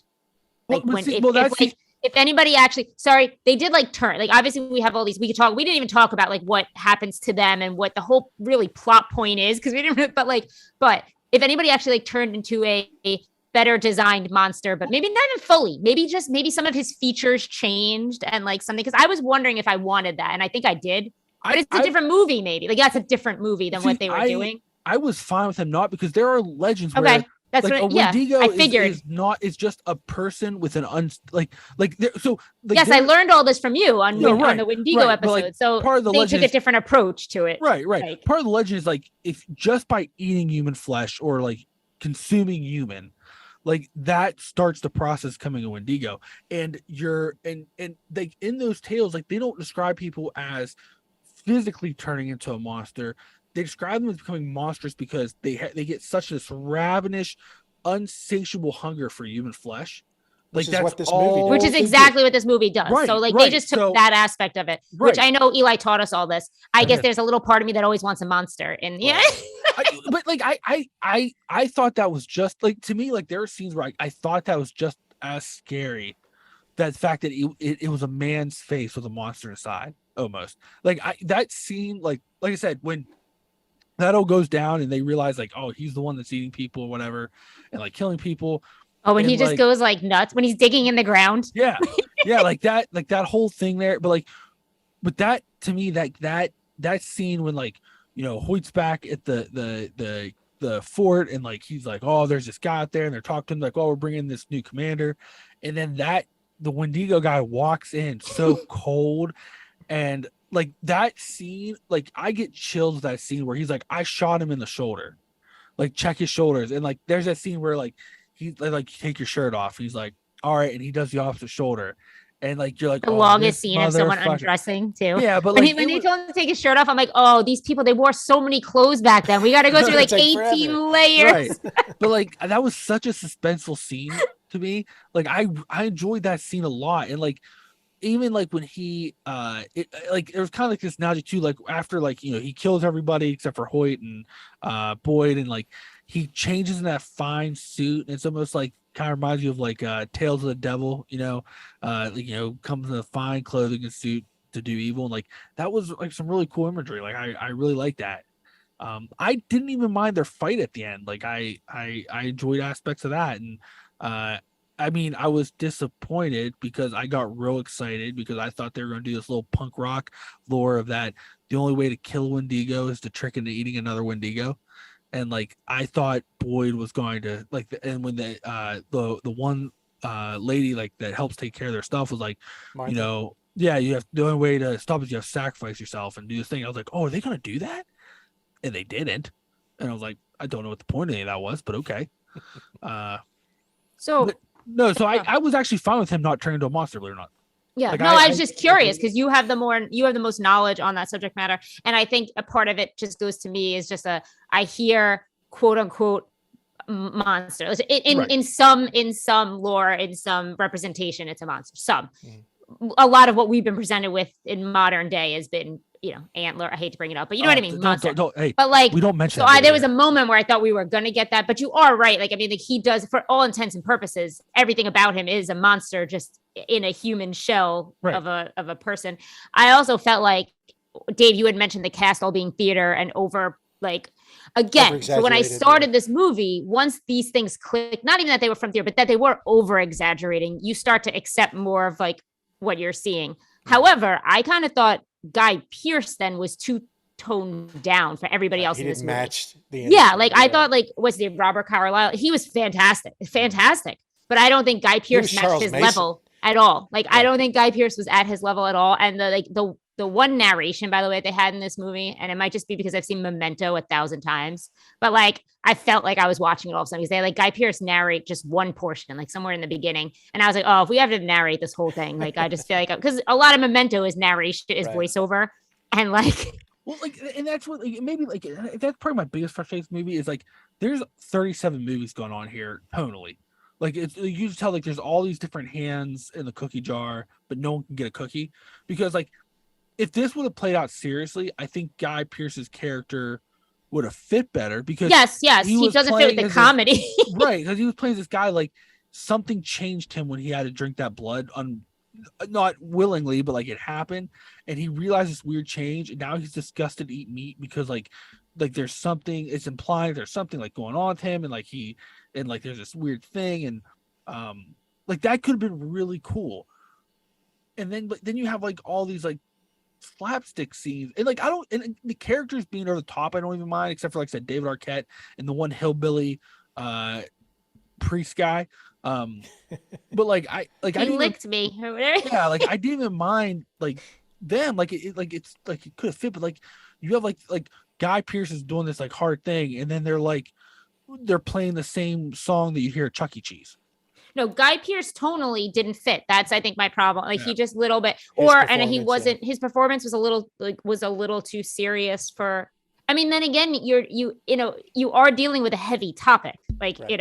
Like if anybody actually, sorry, they did like turn. Like obviously we have all these. We didn't even talk about like what happens to them and what the whole really plot point is because we didn't. But if anybody actually like turned into a better designed monster, but maybe not even fully, maybe some of his features changed and like something. Because I was wondering if I wanted that, and I think I did. But it's a different movie, maybe. Like that's a different movie than what they were doing. I was fine with him not because there are legends where that's like what a Wendigo I figured. is just a person with an yes, I learned all this from you on the Wendigo episode. Like, so part of the they took a different approach to it. Right. Like, part of the legend is like if just by eating human flesh or like consuming human, like that starts the process coming a Wendigo. And like in those tales, like they don't describe people as physically turning into a monster. They describe them as becoming monstrous because they get such this ravenous, unsatiable hunger for human flesh. Like that's what this movie does. Which is exactly what this movie does. Right, so like they just took that aspect of it, which I know Eli taught us all this. I guess there's a little part of me that always wants a monster. And but like I thought that was just like, to me, like there are scenes where I thought that was just as scary. That fact that it was a man's face with a monster inside, almost like that scene, like I said, when that all goes down and they realize like, oh, he's the one that's eating people or whatever and like killing people. Oh, when he just goes like nuts when he's digging in the ground. Yeah. like that whole thing there. But that to me, that scene when like, Hoyt's back at the fort and like he's like, oh, there's this guy out there and they're talking to him like, oh, we're bringing this new commander, and then the Wendigo guy walks in so cold, and like that scene, like I get chills that scene where he's like, I shot him in the shoulder, like check his shoulders, and like there's that scene where like he's like take your shirt off, he's like, all right, and he does the opposite shoulder. And like you're like the longest scene of someone undressing too. Yeah, but like when they told him to take his shirt off, I'm like, oh, these people, they wore so many clothes back then. We got to go through like 18 forever. Layers. Right. But like that was such a suspenseful scene to me. Like I enjoyed that scene a lot, and like even like when he it was kind of like this analogy too. Like after like he kills everybody except for Hoyt and Boyd, and like he changes in that fine suit, and it's almost like kind of reminds you of like Tales of the Devil, comes in a fine clothing and suit to do evil. And like that was like some really cool imagery. Like I really like that. I didn't even mind their fight at the end. Like I enjoyed aspects of that. And I mean, I was disappointed because I got real excited because I thought they were going to do this little punk rock lore of that. The only way to kill a Wendigo is to trick into eating another Wendigo. And like I thought Boyd was going to like, and when the one lady like that helps take care of their stuff was like, Martha. You have, the only way to stop is you have to sacrifice yourself and do this thing. I was like, oh, are they going to do that? And they didn't. And I was like, I don't know what the point of any of that was, but okay. I was actually fine with him not turning into a monster, believe it or not. Yeah, like I was just curious because you have the most knowledge on that subject matter, and I think a part of it just goes to me is just I hear quote unquote monster in some lore, in some representation, it's a monster. A lot of what we've been presented with in modern day has been antler. I hate to bring it up, but you know what I mean. Monster. But like we don't mention. So there was a moment where I thought we were gonna get that, but you are right. Like I mean, like he does, for all intents and purposes, everything about him is a monster, just in a human shell of a person. I also felt like, Dave, you had mentioned the cast all being theater and over like again. So when I started this movie, once these things click, not even that they were from theater, but that they were over exaggerating, you start to accept more of like what you're seeing. However, I kind of thought Guy Pearce then was too toned down for everybody else in this movie. Matched the I thought like what's the Robert Carlyle? He was fantastic, but I don't think Guy Pearce matched his level at all. Like I don't think Guy Pearce was at his level at all. And the one narration, by the way, they had in this movie, and it might just be because I've seen Memento 1,000 times, but like I felt like I was watching it all of a sudden because they like Guy Pearce narrate just one portion, like somewhere in the beginning, and I was like, oh, if we have to narrate this whole thing, like I just feel like because a lot of Memento is narration, is voiceover, and like. Well, like, and that's what maybe like that's probably my biggest frustration movie is like there's 37 movies going on here tonally. Like you just tell like there's all these different hands in the cookie jar, but no one can get a cookie because like if this would have played out seriously, I think Guy Pearce's character would have fit better because yes, he doesn't fit with the comedy. Right, because he was playing this guy like something changed him when he had to drink that blood not willingly, but like it happened, and he realized this weird change, and now he's disgusted to eat meat because like there's something, it's implying there's something like going on with him, and like there's this weird thing, and like that could have been really cool. And then you have like all these like slapstick scenes, and like and the characters being over the top I don't even mind, except for like I said David Arquette and the one hillbilly priest guy. But like I licked me or whatever. Yeah, like I didn't even mind like them, like it's like it could have fit, but like you have like Guy Pearce is doing this like hard thing, and then they're playing the same song that you hear at Chuck E. Cheese. No, Guy Pearce tonally didn't fit. That's I think my problem. Like he just little bit, his performance was a little too serious for. I mean, then again, you are dealing with a heavy topic, like right.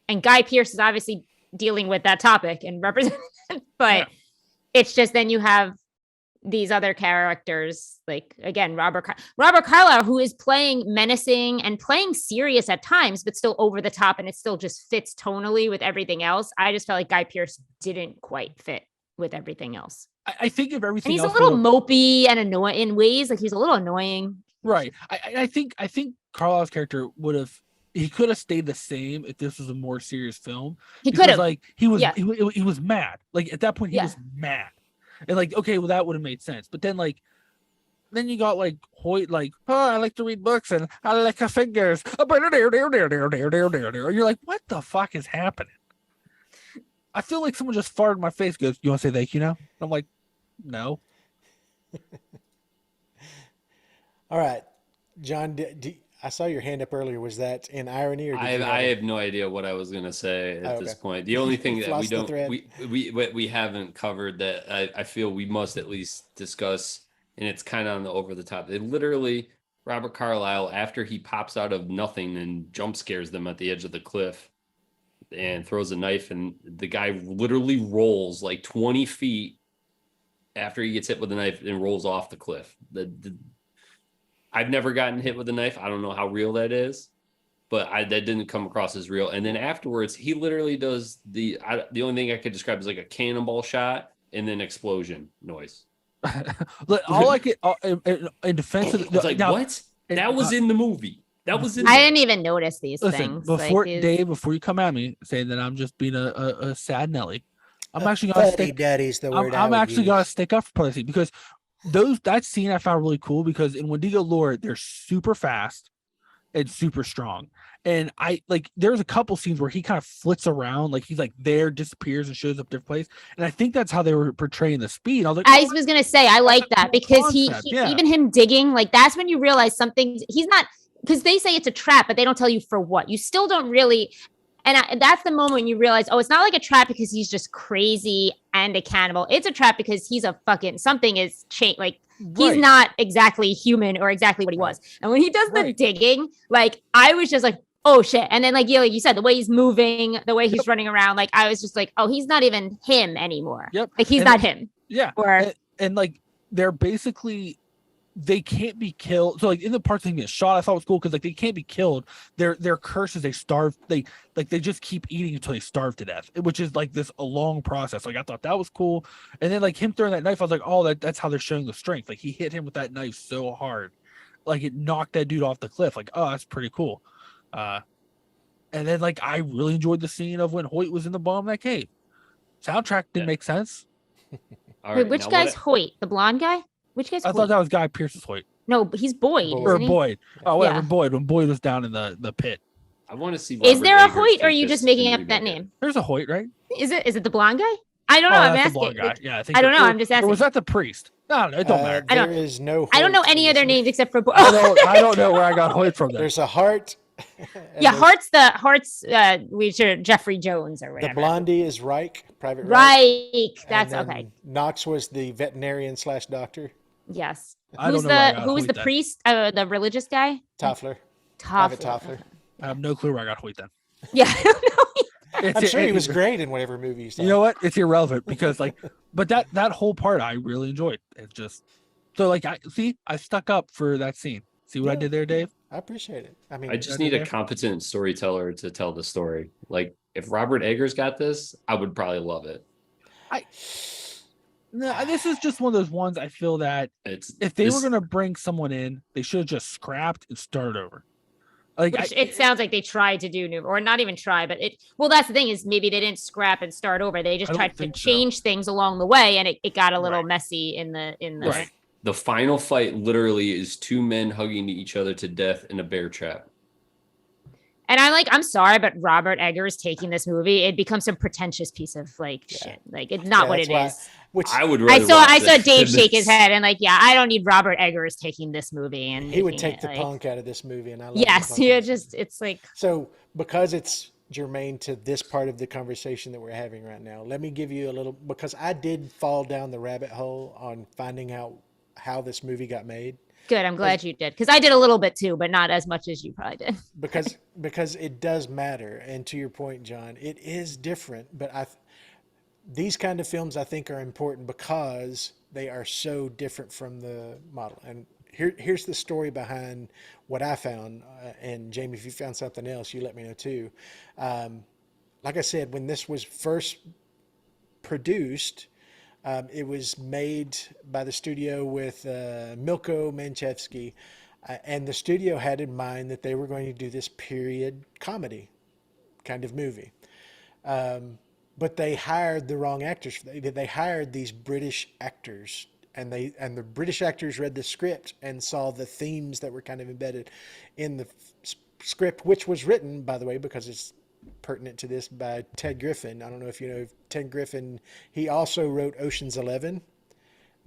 And Guy Pearce is obviously dealing with that topic and represent, but it's just then you have these other characters, like again, Robert Carlyle, who is playing menacing and playing serious at times, but still over the top, and it still just fits tonally with everything else. I just felt like Guy Pearce didn't quite fit with everything else. I think of everything. And he's a little mopey and annoying in ways, like he's a little annoying. Right. I think Carlyle's character he could have stayed the same if this was a more serious film. He could have. Like he was mad. Like at that point he was mad. And like, okay, well that would have made sense. But then you got like Hoyt, like, oh, I like to read books and I like her fingers. You're like, what the fuck is happening? I feel like someone just farted in my face. Goes, you want to say thank you now? I'm like, no. All right, John. I saw your hand up earlier. Was that in irony, or I have no idea what I was going to say at this point. The only thing that we haven't covered that I feel we must at least discuss, and it's kind of on the over the top. It literally, Robert Carlyle, after he pops out of nothing and jump scares them at the edge of the cliff and throws a knife, and the guy literally rolls like 20 feet after he gets hit with a knife and rolls off the cliff. I've never gotten hit with a knife. I don't know how real that is, but that didn't come across as real. And then afterwards, he literally does the only thing I could describe is like a cannonball shot and then explosion noise. All I get in defense of it's like, what? That was in the movie. That was in. I didn't even notice these things. Before Dave, before you come at me saying that I'm just being a sad Nelly, I'm actually gonna stick. Daddy's the word I'm actually gonna stick up for Pussy because that scene I found really cool because in Wendigo lore they're super fast and super strong, and there's a couple scenes where he kind of flits around, like he's like there, disappears and shows up different place, and I think that's how they were portraying the speed. I was like, I was gonna say I like that because he even him digging, like that's when you realize something. He's not, because they say it's a trap, but they don't tell you for what. You still don't really. And that's the moment you realize, oh, it's not like a trap because he's just crazy and a cannibal. It's a trap because he's a fucking, something is changed. Like he's not exactly human or exactly what he was. And when he does the digging, like I was just like, oh shit. And then like you said, the way he's moving, the way he's running around, like I was just like, oh, he's not even him anymore. Yep. Like he's not him. Yeah. And like they're basically, they can't be killed. So like in the parts they get shot, I thought was cool because like they can't be killed. Their curses, they starve. They just keep eating until they starve to death, which is like a long process. Like I thought that was cool. And then like him throwing that knife, I was like, oh, that's how they're showing the strength. Like he hit him with that knife so hard, like it knocked that dude off the cliff. Like, oh, that's pretty cool. And then like I really enjoyed the scene of when Hoyt was in the bottom of that cave. Soundtrack didn't make sense. Wait, which guy's Hoyt? The blonde guy? Which guy's I thought that was Guy Pearce's Hoyt. No, but he's Boyd. Or Boyd. Oh, whatever. Yeah. Boyd. When Boyd was down in the pit. I want to see. Is there a Hoyt, or are you just making up that name? There's a Hoyt, right? Is it the blonde guy? I don't know. I'm asking. The blonde guy. Yeah, I don't know. I'm just asking. Or was that the priest? No, it don't matter. There is no Hoyt. I don't know any other names except for Boyd. I don't know where I got Hoyt from. There's a Hart. Yeah, Hart's which are Jeffrey Jones or whatever. The blondie is Reich, Private Reich. That's okay. Knox was the veterinarian / doctor. Yes. Who's the priest? The religious guy? Toffler. Private Toffler. I have no clue where I got Hoyt then. Yeah, I don't know. It's, I'm sure he was it- great in whatever movie he saw. You know what? It's irrelevant because like, but that whole part I really enjoyed. It just so like I stuck up for that scene. See what I Yeah. did there, Dave? I appreciate it. I I mean, just Did need a there? competent storyteller to tell the story. Like if Robert Eggers got this, I would probably love it. No, this is just one of those ones I feel that It's if they were this- gonna bring someone in, they should have just scrapped and started over. Like Which it sounds like they tried to do new, or not even try, but it. Well, that's the thing is maybe they didn't scrap and start over. They just I don't tried to think so. change things along the way, and it got a little Right. messy in the Right. the final fight literally is two men hugging each other to death in a bear trap. And I'm sorry, but Robert Eggers taking this movie, it becomes some pretentious piece of like shit. Like it's not Yeah, what that's it why- is. which I would I rather saw watch that Dave than shake his this. head and like, yeah, I don't need Robert Eggers taking this movie and he would making take it, the like, punk out of this movie, and I love the Yes, punk yeah, in this just it's like So, because it's germane to this part of the conversation that we're having right now, let me give you a little, because I did fall down the rabbit hole on finding out how this movie got made. good. I'm glad you did because I did a little bit too, but not as much as you probably did. Because it does matter, and to your point, John, it is different. But these kind of films I think are important because they are so different from the model. And here's the story behind what I found. And Jamie, if you found something else, you let me know too. Like I said, when this was first produced, it was made by the studio with Milko Manchevsky, and the studio had in mind that they were going to do this period comedy kind of movie. But they hired the wrong actors. They hired these British actors, and the British actors read the script and saw the themes that were kind of embedded in the script, which was written, by the way, because it's pertinent to this, by Ted Griffin. I don't know if you know Ted Griffin. He also wrote Ocean's 11,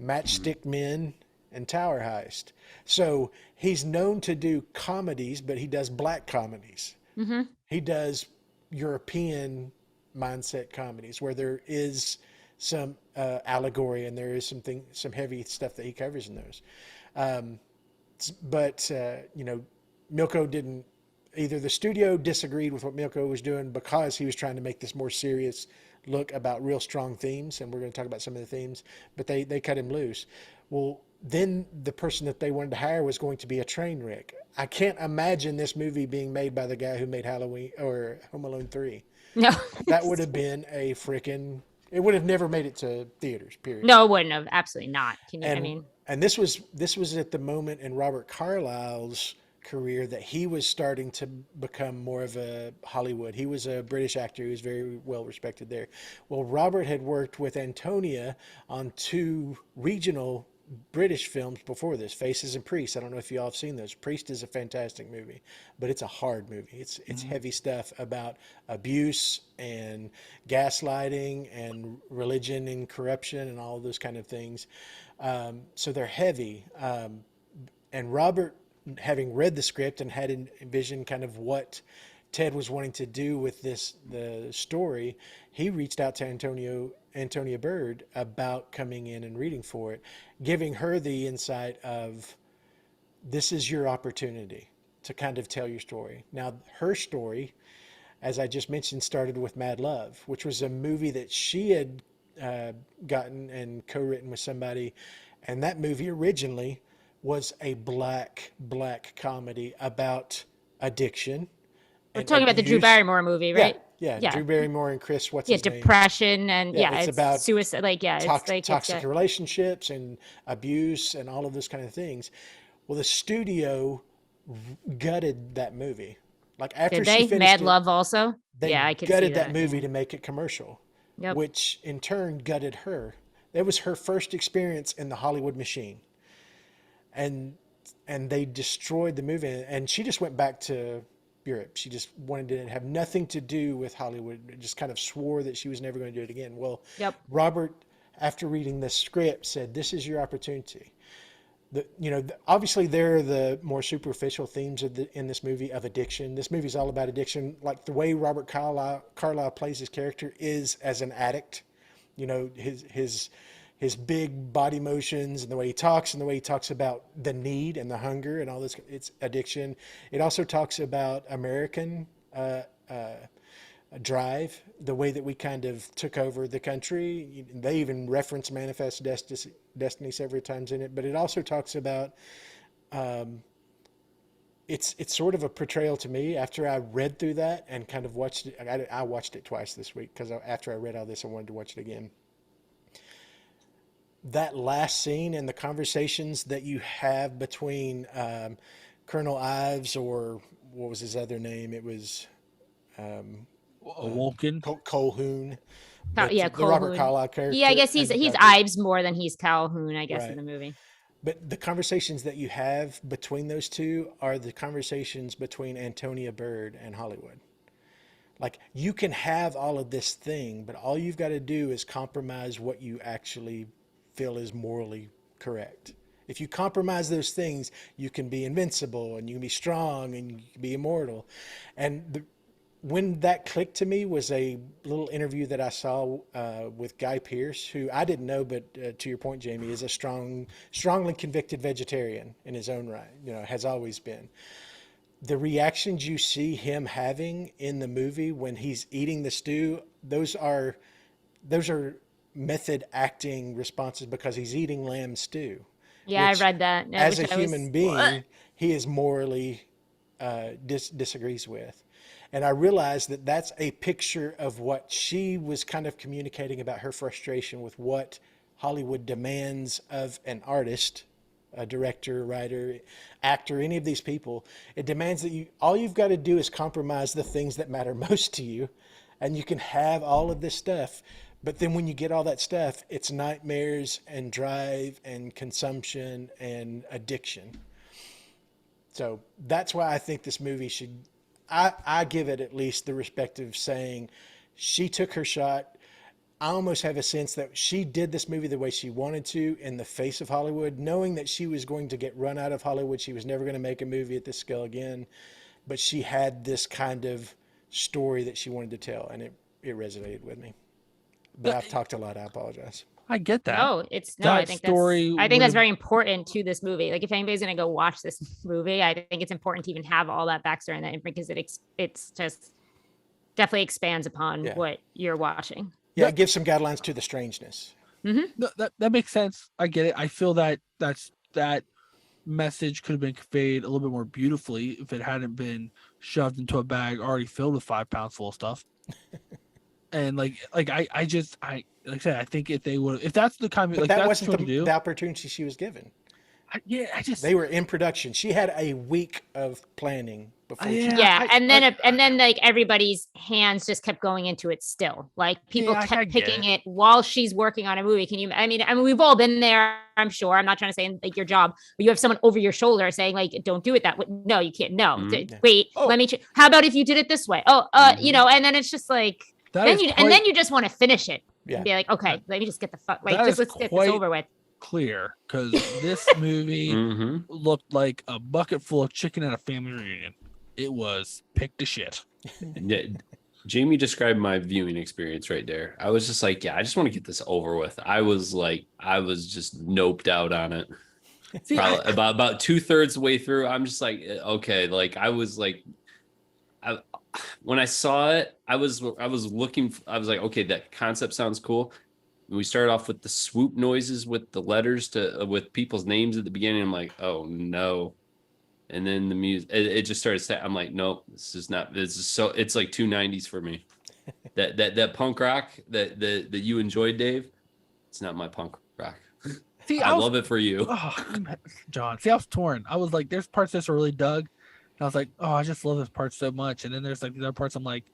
Matchstick Men, and Tower Heist. So he's known to do comedies, but he does black comedies. Mm-hmm. He does European mindset comedies where there is some allegory and there is some heavy stuff that he covers in those. But Milko didn't. Either the studio disagreed with what Milko was doing because he was trying to make this more serious look about real strong themes, and we're going to talk about some of the themes, but they cut him loose. Well, then the person that they wanted to hire was going to be a train wreck. I can't imagine this movie being made by the guy who made Halloween or Home Alone 3. No, That would have been a freaking... It would have never made it to theaters, period. no, it wouldn't have. Absolutely not. Can you? I mean, And this was at the moment in Robert Carlyle's career that he was starting to become more of a Hollywood. He was a British actor who was very well respected there. Well, Robert had worked with Antonia on 2 regional British films before this, Faces and Priest. I don't know if you all have seen those. Priest is a fantastic movie, but it's a hard movie. It's heavy stuff about abuse and gaslighting and religion and corruption and all those kind of things. So they're heavy. And Robert, having read the script and had envisioned kind of what Ted was wanting to do with the story, he reached out to Antonia Bird about coming in and reading for it, giving her the insight of, this is your opportunity to kind of tell your story. Now, her story, as I just mentioned, started with Mad Love, which was a movie that she had gotten and co-written with somebody. And that movie originally was a black comedy about addiction. we're talking about the Drew Barrymore movie, right? Yeah. Yeah. Drew Barrymore and Chris, what's Yeah, his name? depression and It's it's about suicide. Like, yeah, it's like toxic relationships and abuse and all of those kind of things. Well, the studio gutted that movie. Like after did she they finished Mad it, Love also? they Yeah, I could gutted see that movie to make it commercial, Yep. which in turn gutted her. That was her first experience in the Hollywood machine, and they destroyed the movie. And she just went back to Europe. She just wanted to have nothing to do with Hollywood. Just kind of swore that she was never going to do it again. Well, Yep. Robert, after reading the script, said, "This is your opportunity." Obviously there are the more superficial themes in this movie of addiction. This movie is all about addiction. Like the way Robert Carlyle plays his character is as an addict. His big body motions and the way he talks about the need and the hunger and all this. It's addiction. It also talks about American drive, the way that we kind of took over the country. They even reference Manifest Destiny several times in it, but it also talks about it's sort of a portrayal to me after I read through that and kind of watched it. I watched it twice this week because after I read all this, I wanted to watch it again. That last scene and the conversations that you have between Colonel Ives, or what was his other name? It was Awoken. Colhoun. Yeah, the Robert Colhoun. Carlyle character. Yeah, I guess he's character. Ives more than he's Calhoun, I guess, Right. in the movie. But the conversations that you have between those two are the conversations between Antonia Bird and Hollywood. Like, you can have all of this thing, but all you've got to do is compromise what you actually feel is morally correct. If you compromise those things, you can be invincible and you can be strong and you can be immortal. And when that clicked to me was a little interview that I saw with Guy Pearce, who I didn't know, but to your point, Jamie, is a strongly convicted vegetarian in his own right, has always been. The reactions you see him having in the movie when he's eating the stew, those are method acting responses because he's eating lamb stew. Yeah, I read that. As a human being, he is morally disagrees with. And I realized that that's a picture of what she was kind of communicating about her frustration with what Hollywood demands of an artist, a director, writer, actor, any of these people. It demands that all you've got to do is compromise the things that matter most to you, and you can have all of this stuff. But then when you get all that stuff, it's nightmares and drive and consumption and addiction. So that's why I think this movie should, I give it at least the respect of saying she took her shot. I almost have a sense that she did this movie the way she wanted to in the face of Hollywood, knowing that she was going to get run out of Hollywood. She was never going to make a movie at this scale again. But she had this kind of story that she wanted to tell, and it resonated with me. But I've talked a lot. I apologize. I get that. No, That I think story I think would've- that's very important to this movie. Like, if anybody's gonna go watch this movie, I think it's important to even have all that backstory in that, because it's just definitely expands upon what you're watching. Yeah, it gives some guidelines to the strangeness. No, that makes sense. I get it. I feel that that message could have been conveyed a little bit more beautifully if it hadn't been shoved into a bag already filled with 5 pounds full of stuff. And like I said, I think if that's the kind of, But like, that that's wasn't what to do. the opportunity she was given. They were in production. She had a week of planning before. And then like everybody's hands just kept going into it still. Like, people kept picking it while she's working on a movie. I mean, we've all been there, I'm sure. I'm not trying to say like your job, but you have someone over your shoulder saying like, don't do it that way. No, you can't. No, wait, let me. How about if you did it this way? And then it's just like, then you just want to finish it. Yeah. And be like, okay, let me just get the fuck, like, That just is let's get this over with. Clear, because this movie looked like a bucket full of chicken at a family reunion. It was pick to shit. Yeah, Jamie described my viewing experience right there. I was just like, I just want to get this over with. I was just noped out on it. See, Probably about 2/3 the way through, I'm just like, okay, like I was like, when I saw it, I was looking. I was like, okay, that concept sounds cool. We started off with the swoop noises with the letters with people's names at the beginning. I'm like, oh no. And then the music, it just started. I'm like, nope, this is not. This is so. It's like 290s for me. That punk rock that you enjoyed, Dave. It's not my punk rock. See, I love it for you, John. See, I was torn. I was like, there's parts that's really dug, and I was like, oh, I just love this part so much. And then there's like the other parts. I'm like,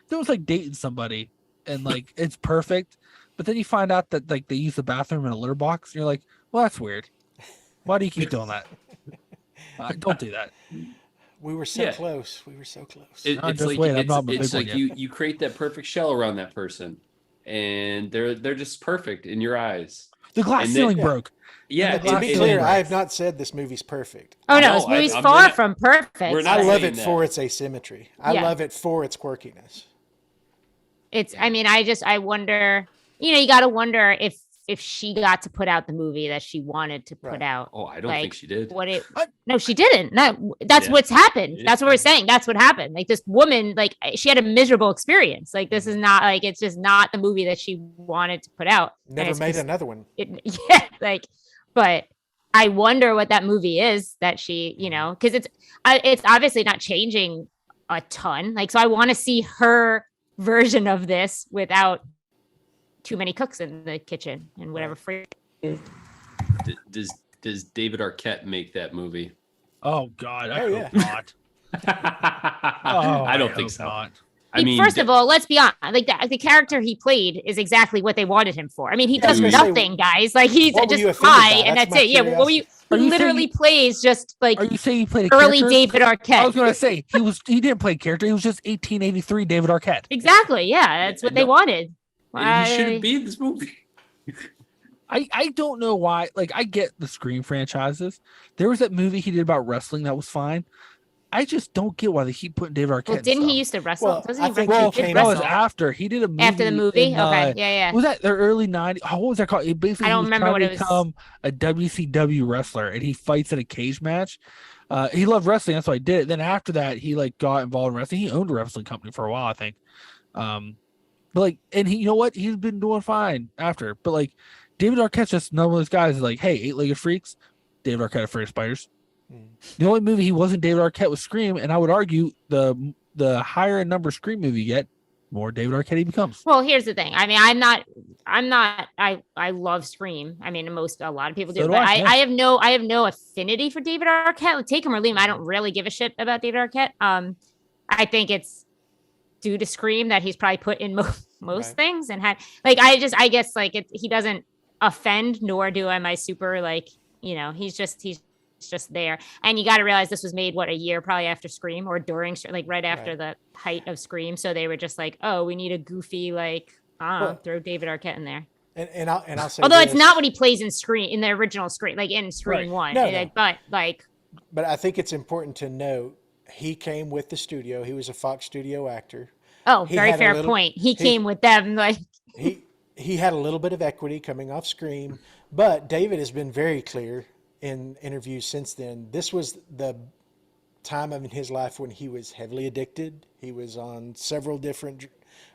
it was like dating somebody, and like it's perfect. But then you find out that like they use the bathroom in a litter box, and you're like, well, that's weird. Why do you keep doing that? Don't do that. We were so close. We were so close. It's like you create that perfect shell around that person, and they're just perfect in your eyes. The glass ceiling broke. Yeah, to be clear, I have not said this movie's perfect. Oh no, this movie's far from perfect. I love it for its asymmetry. I love it for its quirkiness. I mean, I wonder, you got to wonder if if she got to put out the movie that she wanted to put Right. out. Oh, I don't Like, think she did. No, she didn't. No, that's Yeah. what's happened. Yeah. That's what we're saying. That's what happened. Like this woman, like she had a miserable experience. Like this is not like it's just not the movie that she wanted to put out. And Never it's made 'cause another one. yeah, like, but I wonder what that movie is that she, because it's obviously not changing a ton. Like, so I want to see her version of this without too many cooks in the kitchen and whatever free. Does David Arquette make that movie? Oh God, I Oh, hope yeah. not. I don't think hope so. not. I mean, First of all, let's be honest. Like the character he played is exactly what they wanted him for. I mean, he Yeah, I was does gonna say, nothing, guys. Like he's what were you just offended high, by? and That's that's my it. Yeah, what were you? Are He you literally saying- plays just like Are you saying he played a early character? David Arquette. I was gonna say he didn't play a character. He was just 1883 David Arquette. Exactly. Yeah, that's what they no. wanted. he shouldn't be in this movie. I don't know why. Like I get the Scream franchises. There was that movie he did about wrestling that was fine. I just don't get why they keep putting David Arquette. Well, in didn't he stuff. used to wrestle? Well, Doesn't I he think wrestle? he Well, He did came that was wrestle after he did a movie. after the movie. in, Okay, yeah. Was that the early 90s? Oh, what was that called? It basically I don't he was remember trying what to it was. become a WCW wrestler, and he fights in a cage match. He loved wrestling, that's why he did it. Then after that, he like got involved in wrestling. He owned a wrestling company for a while, I think. But like, and he, you know what? He's been doing fine after. But like, David Arquette's just one of those guys. Is like, hey, eight-legged freaks. David Arquette, Afraid of Spiders. The only movie he wasn't David Arquette was Scream, and I would argue the higher in number Scream movie you get, more David Arquette he becomes. Well, here's the thing. I mean, I love Scream. I mean, a lot of people do, So do but I, yeah. I have no affinity for David Arquette. Like, take him or leave him. I don't really give a shit about David Arquette. I think it's due to Scream that he's probably put in most Right. things and had like, I guess like he doesn't offend, nor do I super like, he's just there. And you got to realize this was made a year probably after Scream or during, like right after the height of Scream. So they were just like, oh, we need a goofy, like, throw David Arquette in there. And I'll say, Although it's this, not what he plays in Scream, in the original Scream, like in Scream Right. 1. No. But like, but I think it's important to note he came with the studio. He was a Fox studio actor. oh, He very had a fair little- point. He came with them, like, He had a little bit of equity coming off Scream, but David has been very clear in interviews since then. This was the time in his life when he was heavily addicted. He was on several different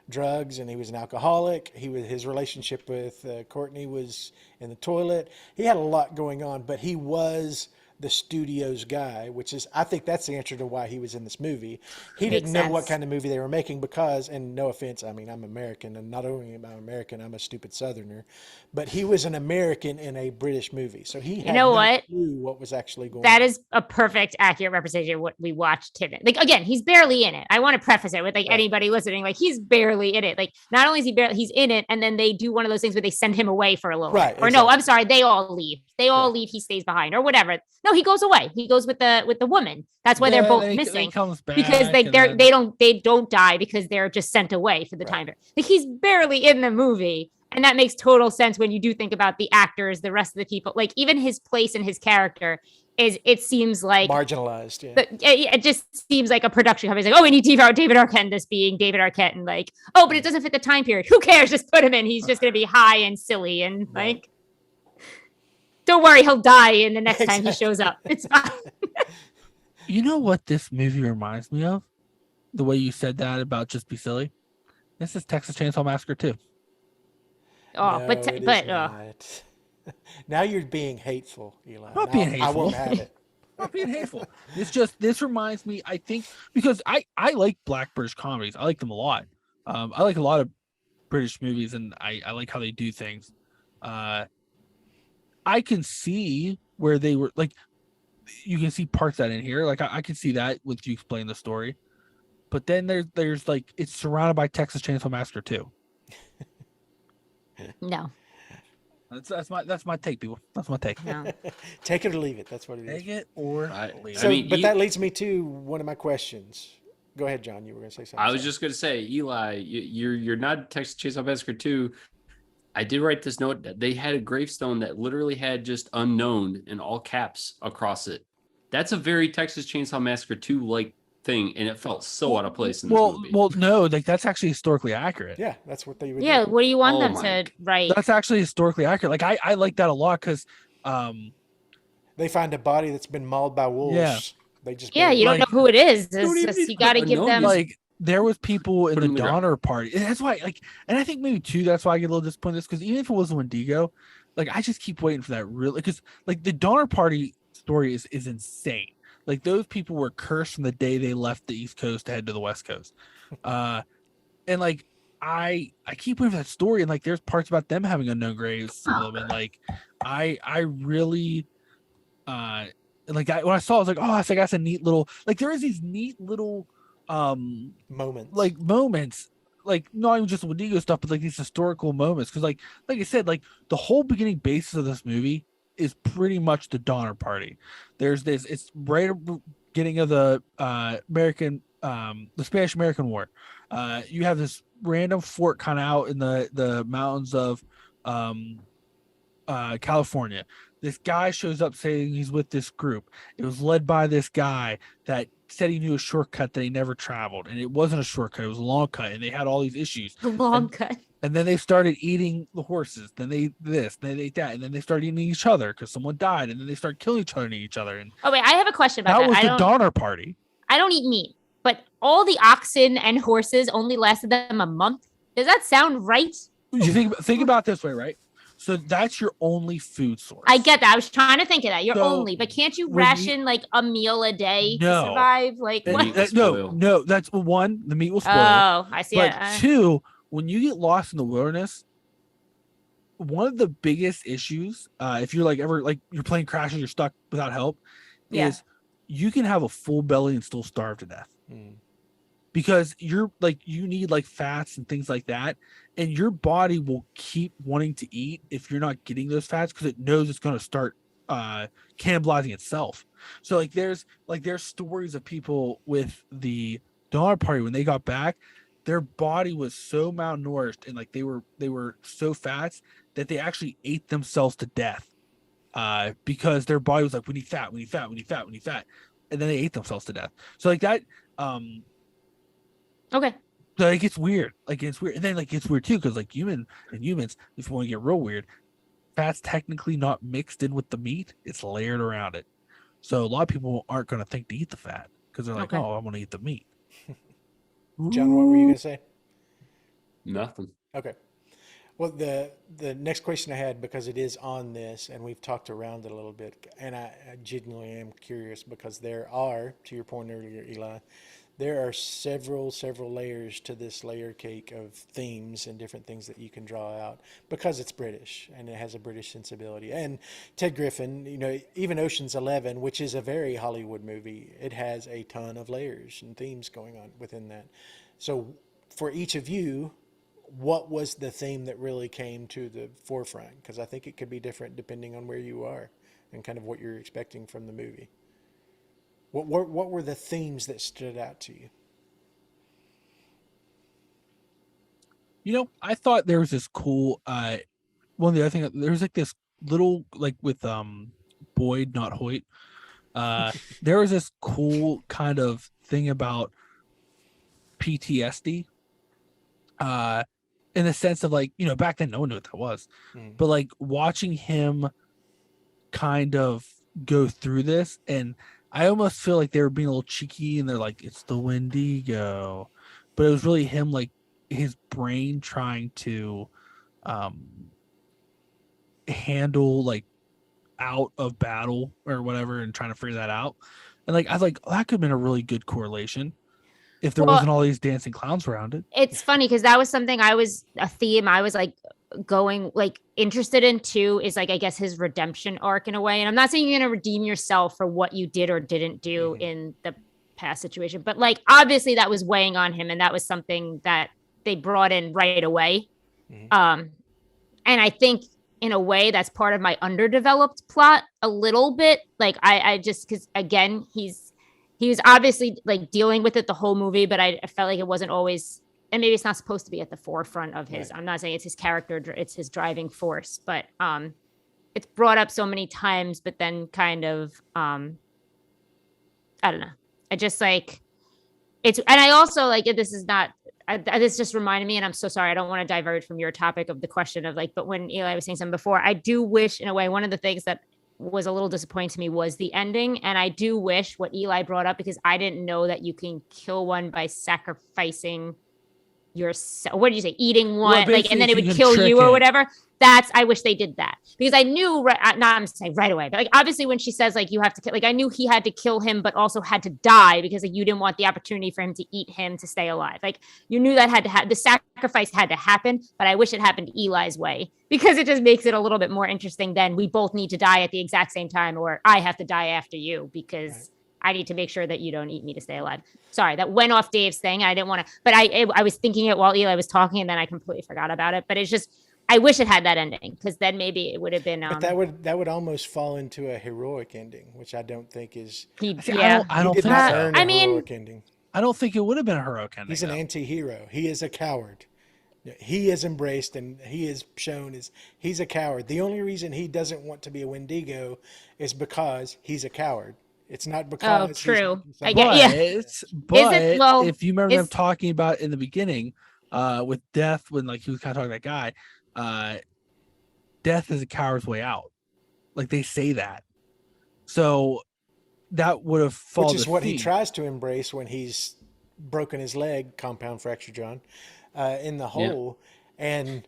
drugs, and he was an alcoholic. His relationship with Courtney was in the toilet. He had a lot going on, but he was the studio's guy, which is, I think that's the answer to why he was in this movie. He Makes didn't know what sense. kind of movie they were making because, and no offense, I mean, I'm American, and not only am I American, I'm a stupid Southerner, but he was an American in a British movie. So he had know no what? clue what was actually going that on. is a perfect, accurate representation of what we watched him in. Like, again, he's barely in it. I want to preface it with like anybody listening, like he's barely in it. Like, not only is he's in it, and then they do one of those things where they send him away for a little Right, bit. Or no, exactly. I'm sorry, they all leave. They all leave, he stays behind or whatever. No, he goes away. He goes with the woman. That's why they're Yeah, both then he missing. comes back Because and then- they don't die because they're just sent away for the time. Like, he's barely in the movie. And that makes total sense when you do think about the actors, the rest of the people, like even his place and his character it seems like Marginalized, yeah. it just seems like a production company's like, oh, we need David Arquette, and this being David Arquette, and like, oh, but it doesn't fit the time period. Who cares? Just put him in. He's just gonna be high and silly and like, don't worry, he'll die in the next time he shows up. It's fine. You know what this movie reminds me of? The way you said that about just be silly. This is Texas Chainsaw Massacre 2. Oh, No, but it is not. Now you're being hateful, Eli. Not and being I won't hateful. have it. Not being hateful. This reminds me, I think, because I like Black British comedies. I like them a lot. I like a lot of British movies, and I like how they do things. I can see where they were like, you can see parts of that in here. Like I can see that with you explain the story, but then there's like, it's surrounded by Texas Chainsaw Massacre 2. no. That's my take, people. That's my take. No. Take it or leave it. That's what it is. Take it or I- leave So, it. mean, but you- that leads me to one of my questions. Go ahead, John. You were going to say something. I was just going to say, Eli, you're not Texas Chainsaw Massacre 2. I did write this note that they had a gravestone that literally had just unknown in all caps across it. That's a very Texas Chainsaw Massacre 2 like thing, and it felt so out of place in this movie. Well, no, like that's actually historically accurate. Yeah, that's what they would Yeah, do. what do you want Oh them my to g- write? That's actually historically accurate. Like I like that a lot because, They find a body that's been mauled by wolves. Yeah. They just Yeah, you don't like- know who it is. don't It's even just need you to got to put give unknown them. music. like there was people in Put the 'em in the ground. Donner Party, and that's why like, and I think maybe too that's why I get a little disappointed in this because even if it was Wendigo, like I just keep waiting for that real because like the Donner Party story is insane. Like those people were cursed from the day they left the East Coast to head to the West Coast, and like I keep waiting for that story, and like there's parts about them having unknown graves, some of them, and like I really like when I saw it, I was like, oh, that's a neat little like there is these neat little moments. like moments, like not even just Wendigo stuff, but like these historical moments. Because like I said, like the whole beginning basis of this movie is pretty much the Donner Party. There's this, it's right at the beginning of the the Spanish American War. You have this random fort kind of out in the mountains of California. This guy shows up saying he's with this group. It was led by this guy that said he knew a shortcut that he never traveled, and it wasn't a shortcut; it was a long cut, and they had all these issues. The long cut. And then they started eating the horses. Then they this, then they ate that, and then they started eating each other because someone died, and then they started killing each other and eating each other. And Oh wait, I have a question about that was I the don't. Donner Party. I don't eat meat, but all the oxen and horses only lasted them a month. Does that sound right? You think about it this way, right? So that's your only food source. I get that. I was trying to think of that. You're So, only, but can't you when you- ration like a meal a day No. to survive? Like And what? will spoil. no, that's one. The meat will spoil. Oh, I see But it. two, when you get lost in the wilderness, one of the biggest issues, if you're like ever like you're playing Crash and you're stuck without help, Yeah. is you can have a full belly and still starve to death Mm. because you're like you need like fats and things like that, and your body will keep wanting to eat if you're not getting those fats because it knows it's going to start cannibalizing itself. So like there's stories of people with the Donner Party when they got back, their body was so malnourished and like they were so fat that they actually ate themselves to death because their body was like, we need fat, we need fat, we need fat, we need fat, and then they ate themselves to death. So like that Okay. so it gets weird. Like it's weird. And then like it's weird too, because like humans, if you want to get real weird, fat's technically not mixed in with the meat, it's layered around it. So a lot of people aren't gonna think to eat the fat because they're like, Okay. oh, I want to eat the meat. John, what were you gonna say? Nothing. Okay. Well, the next question I had, because it is on this, and we've talked around it a little bit, and I genuinely am curious because there are, to your point earlier, Eli, there are several layers to this layer cake of themes and different things that you can draw out because it's British and it has a British sensibility. And Ted Griffin, you know, even Ocean's 11, which is a very Hollywood movie, it has a ton of layers and themes going on within that. So for each of you, what was the theme that really came to the forefront? Because I think it could be different depending on where you are and kind of what you're expecting from the movie. What were the themes that stood out to you? You know, I thought there was this cool one of the other things, there was like this little like with Boyd, not Hoyt. There was this cool kind of thing about PTSD. In the sense of like, you know, back then no one knew what that was. But like watching him kind of go through this, and I almost feel like they were being a little cheeky and they're like, it's the Wendigo. But it was really him, like his brain trying to handle like out of battle or whatever and trying to figure that out. And like I was like, oh, that could have been a really good correlation if there wasn't all these dancing clowns around it. It's funny because that was something a theme I was like going like interested in too, is like I guess his redemption arc in a way. And I'm not saying you're gonna redeem yourself for what you did or didn't do in the past situation, but like obviously that was weighing on him, and that was something that they brought in right away. And I think in a way that's part of my underdeveloped plot a little bit. Like I just, because again, he was obviously like dealing with it the whole movie, but I felt like it wasn't always, and maybe it's not supposed to be at the forefront of his, I'm not saying it's his character, it's his driving force, but it's brought up so many times, but then kind of, I don't know. I just like, and I also like this is not. This just reminded me, and I'm so sorry. I don't want to diverge from your topic of the question of like, but when Eli was saying something before, I do wish, in a way, one of the things that was a little disappointing to me was the ending, and I do wish what Eli brought up, because I didn't know that you can kill one by sacrificing yourself. What did you say? Eating one, Well, like, and then it you would can kill trick you or it. whatever. I wish they did that, because I knew, not I'm saying right away, but like obviously when she says like you have to kill, like I knew he had to kill him, but also had to die, because like you didn't want the opportunity for him to eat him to stay alive. Like you knew that had to the sacrifice had to happen, but I wish it happened Eli's way, because it just makes it a little bit more interesting than we both need to die at the exact same time, or I have to die after you because Right. I need to make sure that you don't eat me to stay alive. Sorry, that went off Dave's thing. I didn't want to, but I was thinking it while Eli was talking, and then I completely forgot about it. But it's just, I wish it had that ending, because then maybe it would have been. But that would almost fall into a heroic ending, which I don't think is. He, See, yeah. I don't He did think not so. earn a I mean- heroic ending. I don't think it would have been a heroic ending. He's an though. anti-hero. He is a coward. He is embraced, and he is shown as he's a coward. The only reason he doesn't want to be a Wendigo is because he's a coward. It's not because. Oh, he's true. making I something- get- But it- well, if you remember them is- talking about in the beginning, with death, when like he was kind of talking to that guy, death is a coward's way out. Like they say that. So that would have followed. Which is the what he theme. tries to embrace when he's broken his leg, compound fracture, John, in the hole, and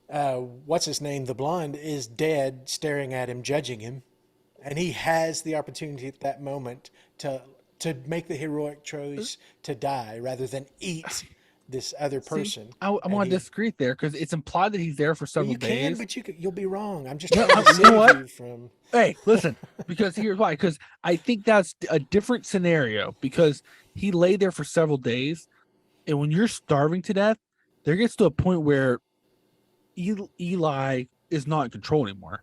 what's his name, the blonde, is dead, staring at him, judging him, and he has the opportunity at that moment to make the heroic choice to die rather than eat this other person. I And want he- to disagree there, because it's implied that he's there for Well, several you can, days. but you'll be wrong. I'm just No, trying to you know save what? you from. Hey, listen, because here's why. Because I think that's a different scenario, because he lay there for several days, and when you're starving to death, there gets to a point where Eli is not in control anymore.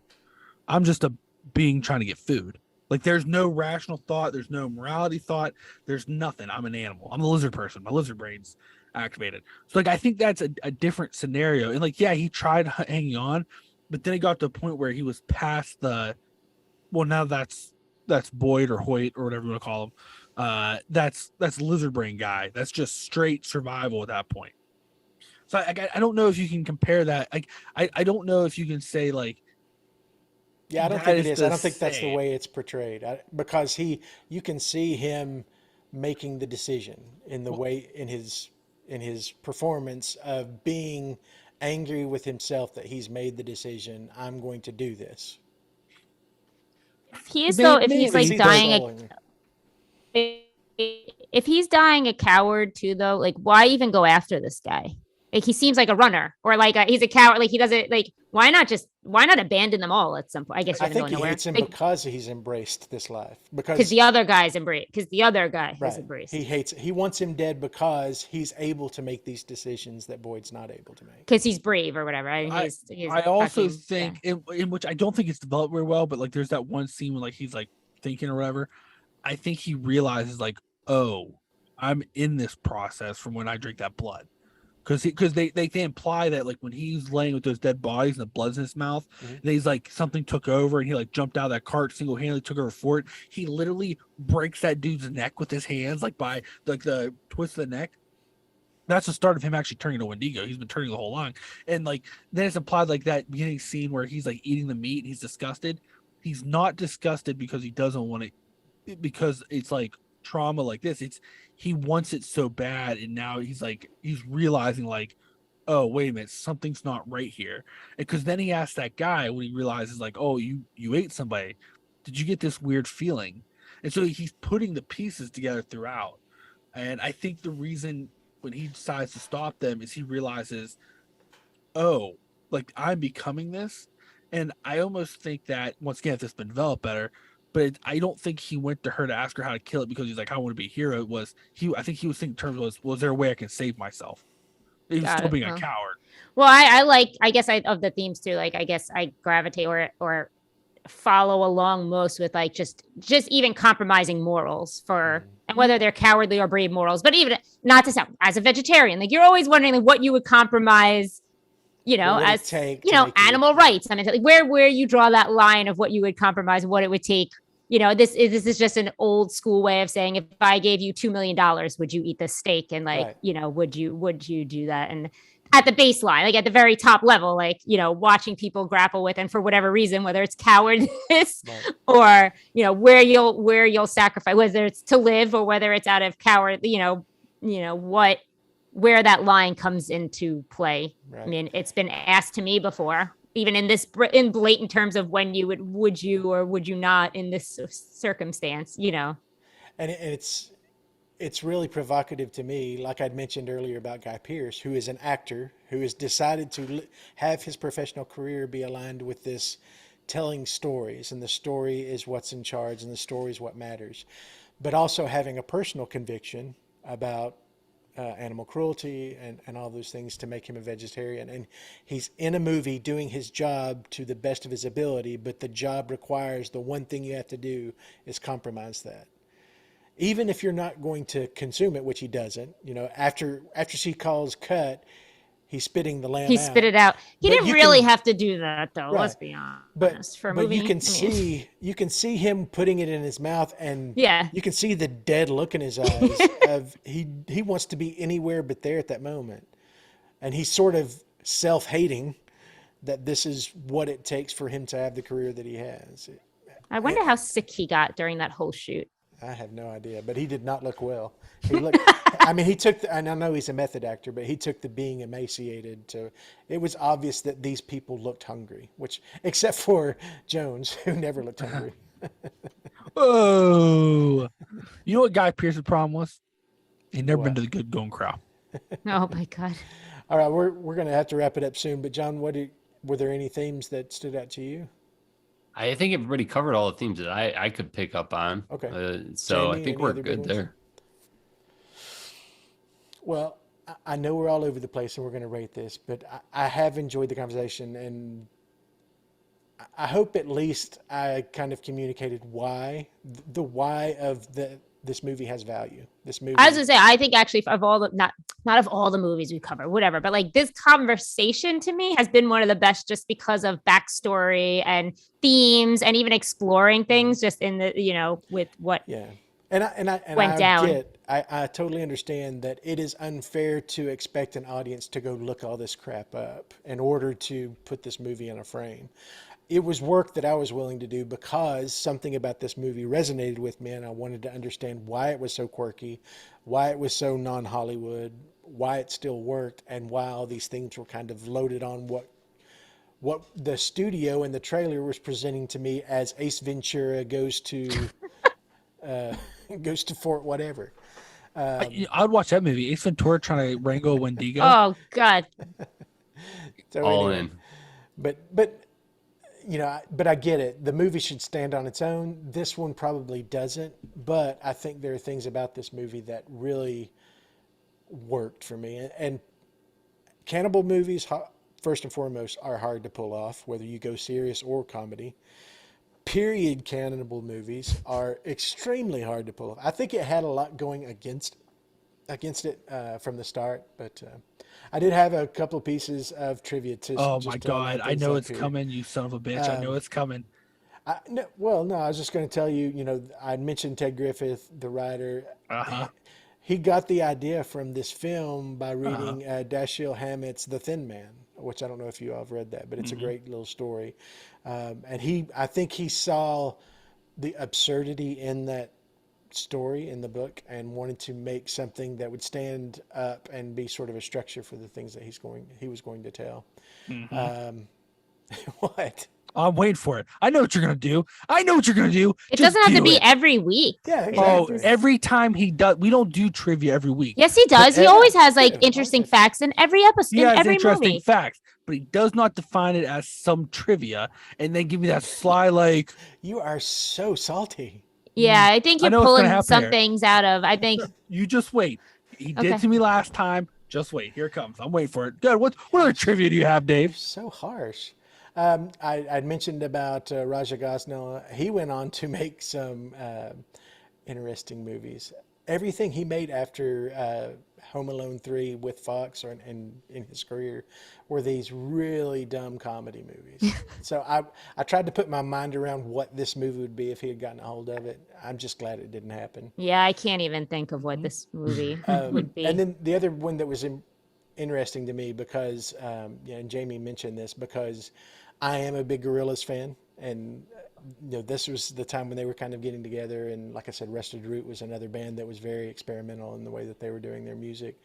I'm just a being trying to get food. Like there's no rational thought, there's no morality thought, there's nothing. I'm an animal. I'm a lizard person. My lizard brain's activated. So like I think that's a different scenario. And like, yeah, he tried hanging on, but then it got to a point where he was past the, well, now that's Boyd or Hoyt or whatever you want to call him. That's lizard brain guy. That's just straight survival at that point. So I don't know if you can compare that. Like I don't know if you can say like, Yeah, I don't that think it is is. the I don't think that's the same. way it's portrayed, because you can see him making the decision in the way in his performance of being angry with himself that he's made the decision. I'm going to do this. He is though. If Maybe he's like See the dying souling. if he's dying a coward too, though, like why even go after this guy? Like he seems like a runner, or like he's a coward. Like he doesn't like. Why not abandon them all at some point? I guess I you're think going he nowhere. hates him Like, because he's embraced this life. because Because the other guy's embraced. Because the other guy has right, embraced. he wants him dead because he's able to make these decisions that Boyd's not able to make. Because he's brave or whatever. He's I also fucking- think yeah. in which I don't think it's developed very well, but like there's that one scene when like he's like thinking or whatever. I think he realizes like, oh, I'm in this process from when I drink that blood. Because they imply that like when he's laying with those dead bodies and the blood's in his mouth, Mhm. and he's like something took over and he like jumped out of that cart single-handedly, took over for it. He literally breaks that dude's neck with his hands, like by like the twist of the neck. That's the start of him actually turning to Wendigo. He's been turning the whole line. And like then it's implied like that beginning scene where he's like eating the meat and he's disgusted. He's not disgusted because he doesn't want it, because it's like trauma like this. It's he wants it so bad, and now he's realizing like, oh wait a minute, something's not right here. Because then he asks that guy when he realizes like, oh, you ate somebody, did you get this weird feeling? And so he's putting the pieces together throughout. And I think the reason when he decides to stop them is he realizes, oh, like I'm becoming this. And I almost think that once again, if this been developed better, but I don't think he went to her to ask her how to kill it because he's like, I want to be a hero. I think he was thinking in terms was there a way I can save myself? He was Got still it. being a Well. coward. Well, I guess of the themes too. Like I guess I gravitate or follow along most with like just even compromising morals for, and whether they're cowardly or brave morals. But even not to sound as a vegetarian, like you're always wondering like what you would compromise. What would it As take you to know, make you- animal rights. I mean, like where you draw that line of what you would compromise and what it would take this is just an old school way of saying, if I gave you $2 million, would you eat this steak? And like, Right. would you do that? And at the baseline, like at the very top level, like, watching people grapple with, and for whatever reason, whether it's cowardice Right. or, where you'll sacrifice, whether it's to live or whether it's out of coward, where that line comes into play. Right. I mean, it's been asked to me before, even in blatant terms of when would you or would you not in this circumstance, And it's really provocative to me, like I'd mentioned earlier about Guy Pearce, who is an actor who has decided to have his professional career be aligned with this telling stories, and the story is what's in charge, and the story is what matters, but also having a personal conviction about animal cruelty and all those things to make him a vegetarian. And he's in a movie doing his job to the best of his ability, but the job requires the one thing you have to do is compromise that. Even if you're not going to consume it, which he doesn't, after she calls cut, he's spitting the lamb out. He spit it out. He But didn't you really can- have to do that, though. Right. Let's be honest. For a But movie, you can I mean, you can see him putting it in his mouth, and Yeah. you can see the dead look in his eyes of he wants to be anywhere but there at that moment. And he's sort of self-hating that this is what it takes for him to have the career that he has. I wonder how sick he got during that whole shoot. I have no idea, but he did not look well. He looked, I mean, he took, and I know he's a method actor, but he took the being emaciated to, it was obvious that these people looked hungry, which, except for Jones, who never looked hungry. Oh, you know what Guy Pearce's problem was? He'd never been What? to the good going crowd. Oh my God. All right, we're going to have to wrap it up soon, but John, were there any themes that stood out to you? I think everybody covered all the themes that I could pick up on. Okay. So Jamie, I think any we're other big good ones? there. Well, I know we're all over the place and we're going to rate this, but I have enjoyed the conversation, and I hope at least I kind of communicated why, the why of this movie has value. This movie. I was gonna say, I think actually of all the not of all the movies we cover, whatever, but like this conversation to me has been one of the best just because of backstory and themes and even exploring things just in the with what Yeah. And I went down. I totally understand that it is unfair to expect an audience to go look all this crap up in order to put this movie in a frame. It was work that I was willing to do because something about this movie resonated with me, and I wanted to understand why it was so quirky, why it was so non-Hollywood, why it still worked, and why all these things were kind of loaded on what the studio and the trailer was presenting to me as Ace Ventura goes to Fort whatever. I'd watch that movie. Ace Ventura trying to wrangle a Wendigo. Oh God. So All anyway, in. But but I get it. The movie should stand on its own. This one probably doesn't, but I think there are things about this movie that really worked for me. And cannibal movies, first and foremost, are hard to pull off, whether you go serious or comedy. Period cannibal movies are extremely hard to pull off. I think it had a lot going against it from the start, but I did have a couple of pieces of trivia to. Oh just my to line God! I things know up it's here. coming, you son of a bitch! I know it's coming. No, I was just going to tell you, I mentioned Ted Griffith, the writer. Uh-huh. He got the idea from this film by reading Dashiell Hammett's The Thin Man, which I don't know if you all have read that, but it's a great little story. And I think he saw the absurdity in that story in the book and wanted to make something that would stand up and be sort of a structure for the things that he was going to tell. What? I'm waiting for it. I know what you're gonna do. It Just doesn't have to do be it. every week. Yeah, Oh, exactly. every time he does, we don't do trivia every week. Yes, he does. He But- always has like Yeah, interesting okay. facts in every episode, He in has every interesting movie. facts, but he does not define it as some trivia and then give me that sly like. You are so salty. Yeah, I think I you're know what's gonna pulling happen some here. things out of. I think You just wait. He did Okay. to me last time. Just wait. Here it comes. I'm waiting for it. Good. What other trivia do you have, Dave? So harsh. I'd mentioned about Raja Gosnell. He went on to make some interesting movies. everything he made after Home Alone 3 with Fox or in his career were these really dumb comedy movies. So I tried to put my mind around what this movie would be if he had gotten a hold of it. I'm just glad it didn't happen. Yeah, I can't even think of what this movie would be. And then the other one that was interesting to me because, and Jaime mentioned this, because I am a big Gorillaz fan, and this was the time when they were kind of getting together, and like I said, Rusted Root was another band that was very experimental in the way that they were doing their music.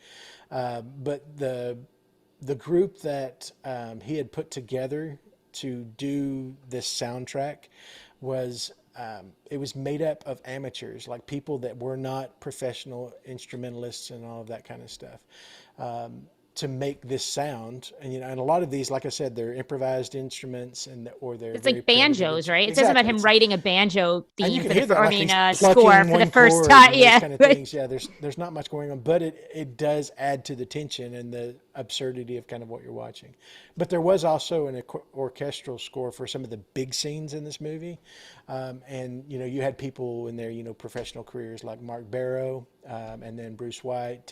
But the group that he had put together to do this soundtrack was it was made up of amateurs, like people that were not professional instrumentalists and all of that kind of stuff. To make this sound, and and a lot of these, like I said, they're improvised instruments, or they're It's like banjos, right? It Exactly. says about him writing a banjo theme for like score for the first time. Yeah, kind of things. Yeah, there's not much going on, but it does add to the tension and the absurdity of kind of what you're watching. But there was also an orchestral score for some of the big scenes in this movie, and you had people in there, professional careers like Mark Barrow, and then Bruce White,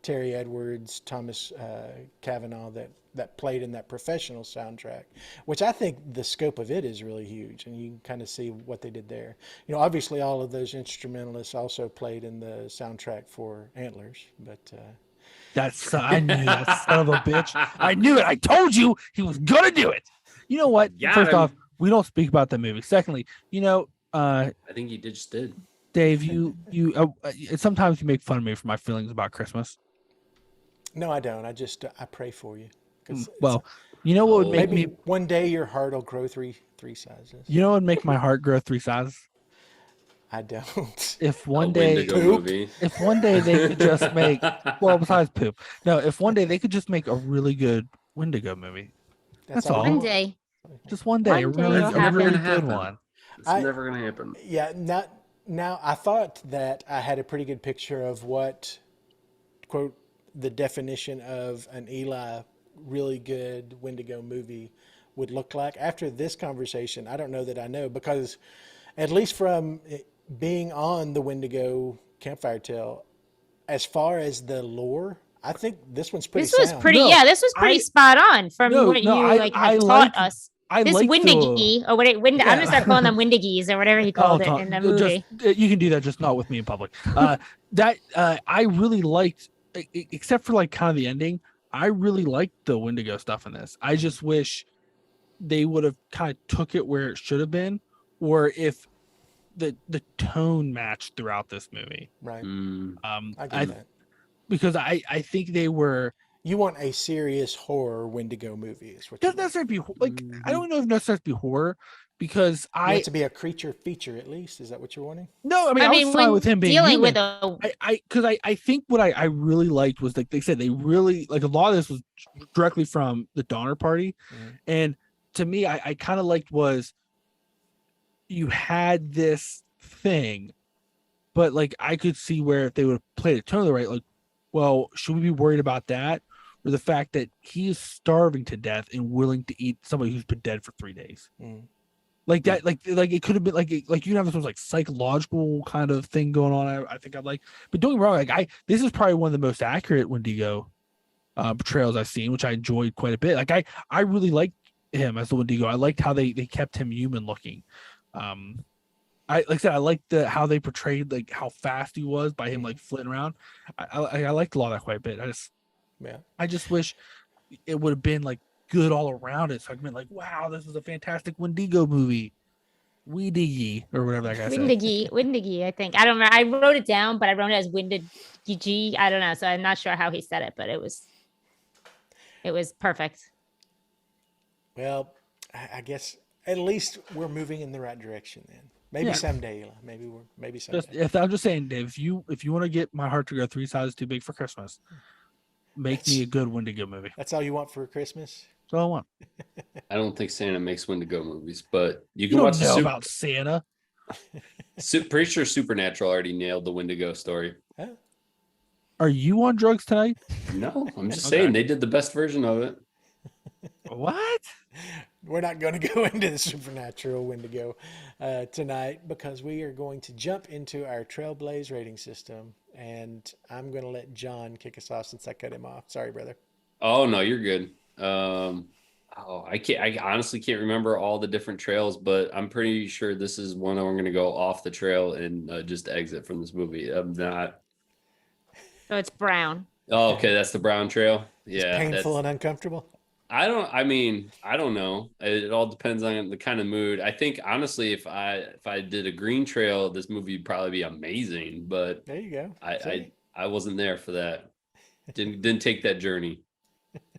Terry Edwards, Thomas Cavanaugh that played in that professional soundtrack, which I think the scope of it is really huge, and you can kind of see what they did there. Obviously all of those instrumentalists also played in the soundtrack for Antlers, but I knew that son of a bitch. I knew it. I told you he was gonna do it. You know what? First off, we don't speak about the movie. Secondly, I think you just did. Dave, you sometimes you make fun of me for my feelings about Christmas. No, I don't. I pray for you. Well, what would make maybe me one day your heart will grow three sizes. You know what would make my heart grow 3 sizes? I don't. If one day they could just make, well, besides poop. No, if one day they could just make a really good Wendigo movie. That's all. One day. Just one day. One day a really good one. It's never going to happen. Yeah, now I thought that I had a pretty good picture of what, quote, the definition of an Eli really good Wendigo movie would look like. After this conversation, I don't know that I know, because at least from being on the Wendigo Campfire Tale, as far as the lore, I think this one's pretty sound. This was pretty spot on from what you have taught us. This Windigy, or I'm gonna start calling them Windigies or whatever he called it in the movie. You can do that, just not with me in public. I really liked, except for like kind of the ending, I really liked the Wendigo stuff in this. I just wish they would have kind of took it where it should have been, or if the tone matched throughout this movie. Right. I get that. Because I think they were. You want a serious horror Wendigo movie? Is what doesn't necessarily be like. I don't know if necessarily be horror, because you want it to be a creature feature at least. Is that what you're wanting? No, I mean I was fine with him being dealing human. I think what I really liked was, like they said, they really like a lot of this was directly from the Donner Party, and to me I kind of liked was you had this thing, but like I could see where if they would have played it totally right, like, well, should we be worried about that, or the fact that he is starving to death and willing to eat somebody who's been dead for 3 days? Like that, like it could have been like you have this like psychological kind of thing going on. I think I'd like, but don't get me wrong, like this is probably one of the most accurate Wendigo portrayals I've seen, which I enjoyed quite a bit. Like I really liked him as the Wendigo. I liked how they kept him human looking. I liked how they portrayed like how fast he was by him like flitting around. I liked a lot of that quite a bit. I just wish it would have been like good all around it. So I've been like, wow, this is a fantastic Wendigo movie. Wendigy or whatever that guy said. Windigy, I think. I don't remember. I wrote it down, but I wrote it as Windigy. I don't know. So I'm not sure how he said it, but it was perfect. Well, I guess at least we're moving in the right direction then. Maybe someday, Eli. Maybe someday. I'm just saying, Dave, if you want to get my heart to go 3 sizes too big for Christmas, make me a good Wendigo movie. That's all you want for Christmas? That's all I want. I don't think Santa makes Wendigo movies, but you can watch about Santa. Pretty sure Supernatural already nailed the Wendigo story. Huh? Are you on drugs tonight? No, I'm just saying they did the best version of it. What? we're not going to go into the supernatural Wendigo tonight because we are going to jump into our Trailblaze rating system. And I'm going to let John kick us off since I cut him off. Sorry, brother. Oh no, you're good. I honestly can't remember all the different trails, but I'm pretty sure this is one I'm going to go off the trail and just exit from this movie. I'm not. So it's brown. Oh, okay, that's the brown trail. It's Yeah, painful and uncomfortable. I don't know. It all depends on the kind of mood. I think honestly, if I did a green trail, this movie would probably be amazing. But There you go. I wasn't there for that. Didn't take that journey.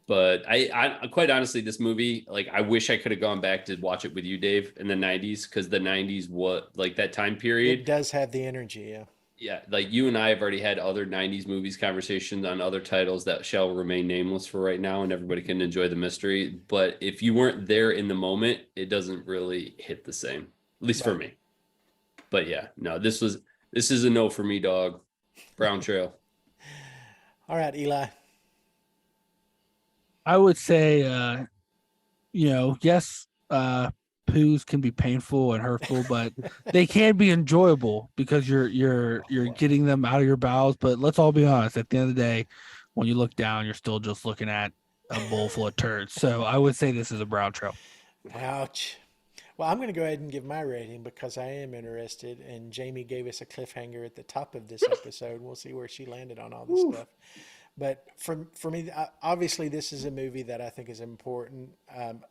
But I quite honestly, this movie, like I wish I could have gone back to watch it with you, Dave, in the 90s, because the 90s, like that time period. It does have the energy, yeah. Yeah, like you and I have already had other 90s movies conversations on other titles that shall remain nameless for right now, and everybody can enjoy the mystery. But if you weren't there in the moment, it doesn't really hit the same, at least for me. But yeah, no, this is a no for me, dog. Brown Trail. All right, Eli. I would say, yes, poos can be painful and hurtful, but they can be enjoyable because you're getting them out of your bowels. But let's all be honest, at the end of the day, when you look down, you're still just looking at a bowl full of turds. So I would say this is a brown trail. Ouch. Well, I'm going to go ahead and give my rating because I am interested. And Jaime gave us a cliffhanger at the top of this episode. We'll see where she landed on all this stuff. But for me, obviously, this is a movie that I think is important.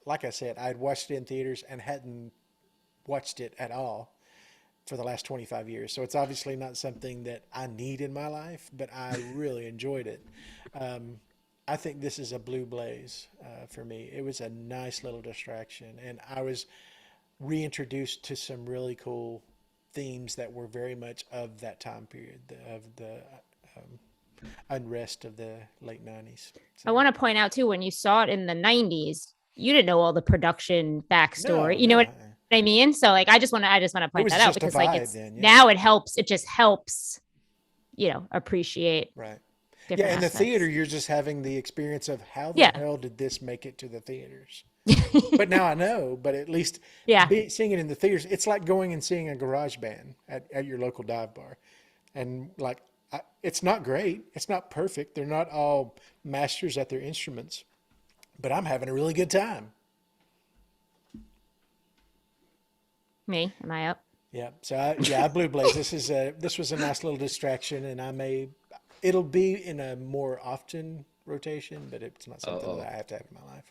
Like I said, I'd watched it in theaters and hadn't watched it at all for the last 25 years. So it's obviously not something that I need in my life, but I really enjoyed it. I think this is a blue blaze for me. It was a nice little distraction. And I was reintroduced to some really cool themes that were very much of that time period, of the unrest of the late 90s. So, I want to point out too, when you saw it in the 90s, you didn't know all the production backstory. You know what I mean? So like, I just want to point that out because like it's now it helps. It just helps, appreciate. Right. Yeah. In the theater, you're just having the experience of how the hell did this make it to the theaters? But now I know, but at least seeing it in the theaters, it's like going and seeing a garage band at your local dive bar. And like, it's not great. It's not perfect. They're not all masters at their instruments, but I'm having a really good time. Me? Am I up? Yeah. So I blue blaze. This was a nice little distraction, and it'll be in a more often rotation, but it's not something that I have to have in my life.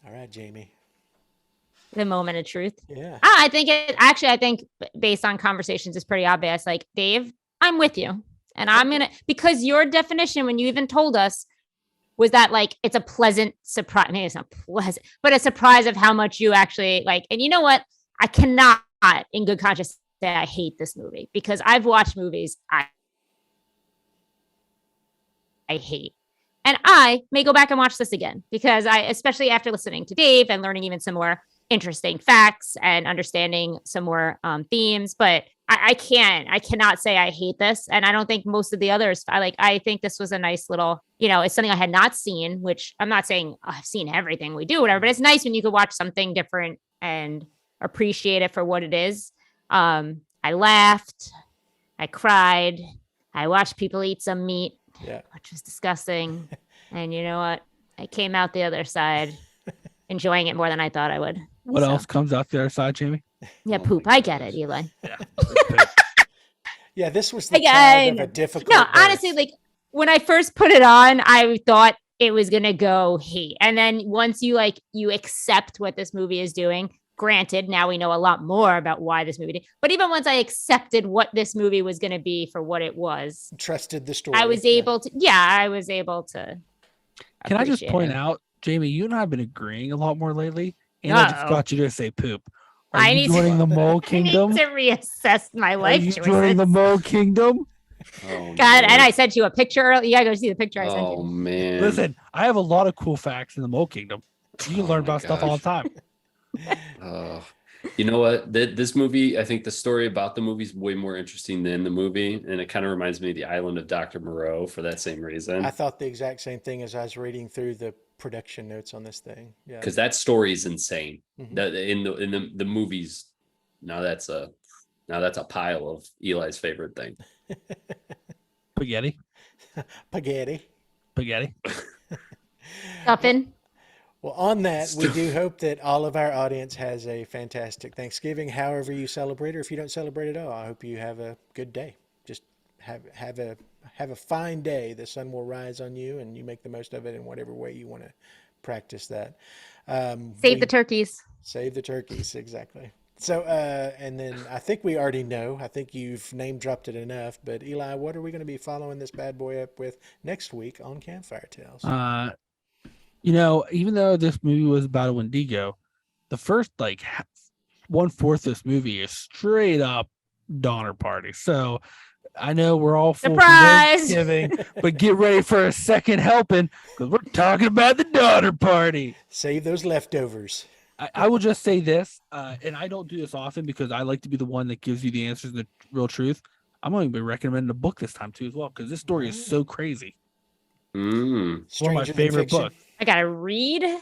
All right, Jaime. The moment of truth. Yeah. I think based on conversations, it's pretty obvious. Like, Dave, I'm with you. And because your definition, when you even told us, was that like, it's a pleasant surprise. Maybe it's not pleasant, but a surprise of how much you actually like. And you know what? I cannot in good conscience say I hate this movie because I've watched movies I hate. And I may go back and watch this again because especially after listening to Dave and learning even some more interesting facts and understanding some more themes, but I cannot say I hate this. And I don't think most of the others, I think this was a nice little, it's something I had not seen, which I'm not saying I've seen everything we do, whatever, but it's nice when you could watch something different and appreciate it for what it is. I laughed, I cried, I watched people eat some meat, which was disgusting. And you know what? I came out the other side enjoying it more than I thought I would. What else comes out the other side, Jaime? Yeah, poop. I get it, Eli. Yeah. Yeah, this was the child of a difficult birth. Honestly, like when I first put it on, I thought it was gonna go hate. And then once you accept what this movie is doing, granted, now we know a lot more about why this movie did. But even once I accepted what this movie was gonna be for what it was, trusted the story. I was able to. Can I just point out, Jaime, you and I have been agreeing a lot more lately, and I just got you to say poop. Are you joining the Mole Kingdom? I need to reassess my life choices. Are you joining the Mole Kingdom? Oh, God, and I sent you a picture earlier. You gotta go see the picture I sent you. Oh man! Listen, I have a lot of cool facts in the Mole Kingdom. You can learn about stuff all the time. You know what? This movie, I think the story about the movie is way more interesting than the movie, and it kind of reminds me of the Island of Dr. Moreau for that same reason. I thought the exact same thing as I was reading through the production notes on this thing. Yeah. Because that story is insane. Mhm. That in the movies, now that's a pile of Eli's favorite thing. Spaghetti. Spaghetti. Spaghetti. Stuffing. Well, on that, we do hope that all of our audience has a fantastic Thanksgiving, however you celebrate, or if you don't celebrate at all. I hope you have a good day. Just have a fine day. The sun will rise on you, and you make the most of it in whatever way you want to practice that. Save the turkeys. Save the turkeys, exactly. So, and then I think we already know. I think you've name dropped it enough. But Eli, what are we going to be following this bad boy up with next week on Campfire Tales? Even though this movie was about a Wendigo, the first 1/4 of this movie is straight up Donner Party. So I know we're all full for Surprise! Thanksgiving, but get ready for a second helping because we're talking about the Donner Party. Save those leftovers. I will just say this, and I don't do this often because I like to be the one that gives you the answers and the real truth. I'm going to be recommending a book this time too as well because this story is so crazy. It's one of my Stranger Than favorite Fiction. books. I gotta read. You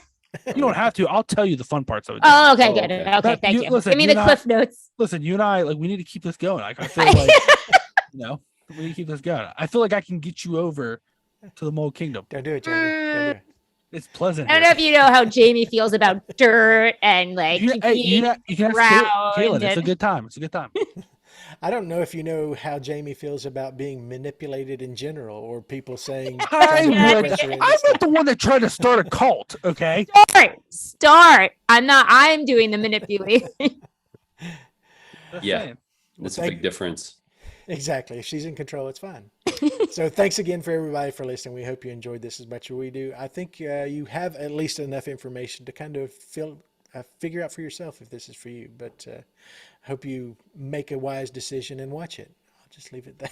don't have to. I'll tell you the fun parts of it. Oh, okay, good. okay. Okay, thank you. Listen, Give me you the and cliff notes. Listen, you and I, we need to keep this going. I feel like, we need to keep this going. I feel like I can get you over to the Mole Kingdom. Don't do it, Jamie. Don't do it. It's pleasant. I don't know if you know how Jamie feels about dirt and you can ask Kaylin. It's a and- good time. It's a good time. I don't know if you know how Jamie feels about being manipulated in general, or people saying. I'm pressure in not the one that tried to start a cult. Okay. Start. I'm doing the manipulating. Just Yeah. saying. That's a big difference. Exactly. If she's in control, it's fine. So thanks again for everybody for listening. We hope you enjoyed this as much as we do. I think you have at least enough information to kind of figure out for yourself if this is for you. But hope you make a wise decision and watch it. I'll just leave it there.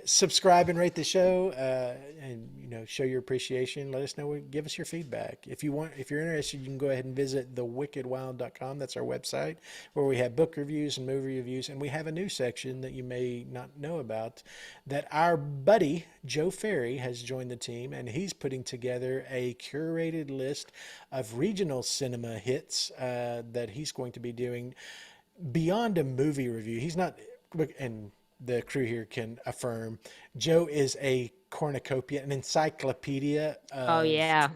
Subscribe and rate the show, and show your appreciation. Let us know. Give us your feedback. If you're interested, you can go ahead and visit thewickedwild.com. That's our website where we have book reviews and movie reviews, and we have a new section that you may not know about that our buddy Joe Ferry has joined the team, and he's putting together a curated list of regional cinema hits that he's going to be doing beyond a movie review. He's not, and the crew here can affirm, Joe is a cornucopia, an encyclopedia of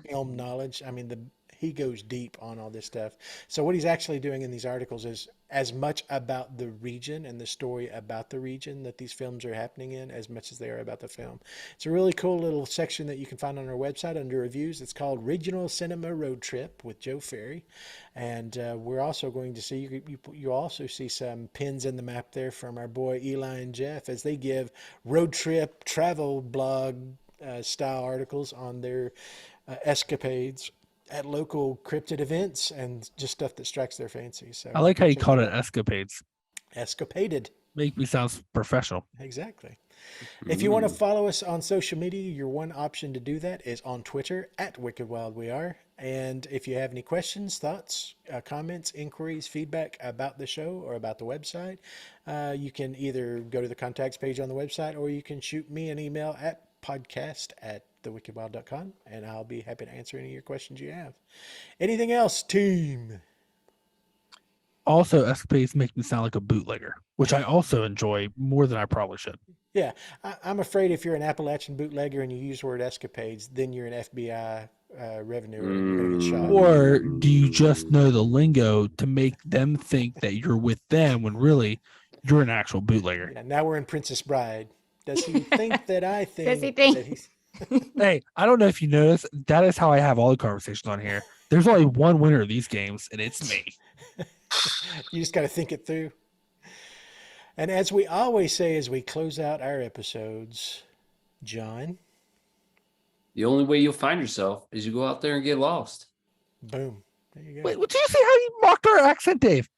film knowledge. I mean, he goes deep on all this stuff. So what he's actually doing in these articles is as much about the region and the story about the region that these films are happening in as much as they are about the film. It's a really cool little section that you can find on our website under reviews. It's called Regional Cinema Road Trip with Joe Ferry. And we're also going to see, you also see some pins in the map there from our boy Eli and Jeff as they give road trip travel blog style articles on their escapades at local cryptid events and just stuff that strikes their fancy. So I like how you called it escapades. Escapaded. Make me sound professional. Exactly. If you want to follow us on social media, your one option to do that is on Twitter at WickedWildWeAre. And if you have any questions, thoughts, comments, inquiries, feedback about the show or about the website, you can either go to the contacts page on the website or you can shoot me an email at podcast@thewickedwild.com, and I'll be happy to answer any of your questions you have. Anything else, team? Also, escapades make me sound like a bootlegger, which I also enjoy more than I probably should. Yeah, I'm afraid if you're an Appalachian bootlegger and you use the word escapades, then you're an FBI revenue or you're going to get shot. Or do you just know the lingo to make them think that you're with them when really you're an actual bootlegger? Yeah, now we're in Princess Bride. Does he think that I think? Does he think? That he's... Hey, I don't know if you noticed, that is how I have all the conversations on here. There's only one winner of these games, and it's me. You just got to think it through. And as we always say as we close out our episodes, John. The only way you'll find yourself is you go out there and get lost. Boom. There you go. Wait, did you see how you mocked our accent, Dave?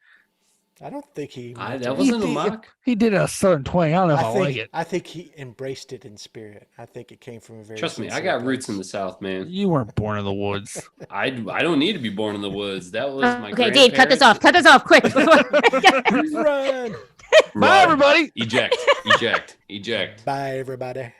I don't think he. That wasn't a mock. He did a southern twang. I don't know if I, like it. I think he embraced it in spirit. I think it came from a very. Trust me, I sincere got roots in place. the South, man. You weren't born in the woods. I don't need to be born in the woods. That was my. Okay, Dave, cut this off. Cut this off quick. Run! Bye, everybody. Eject. Bye, everybody.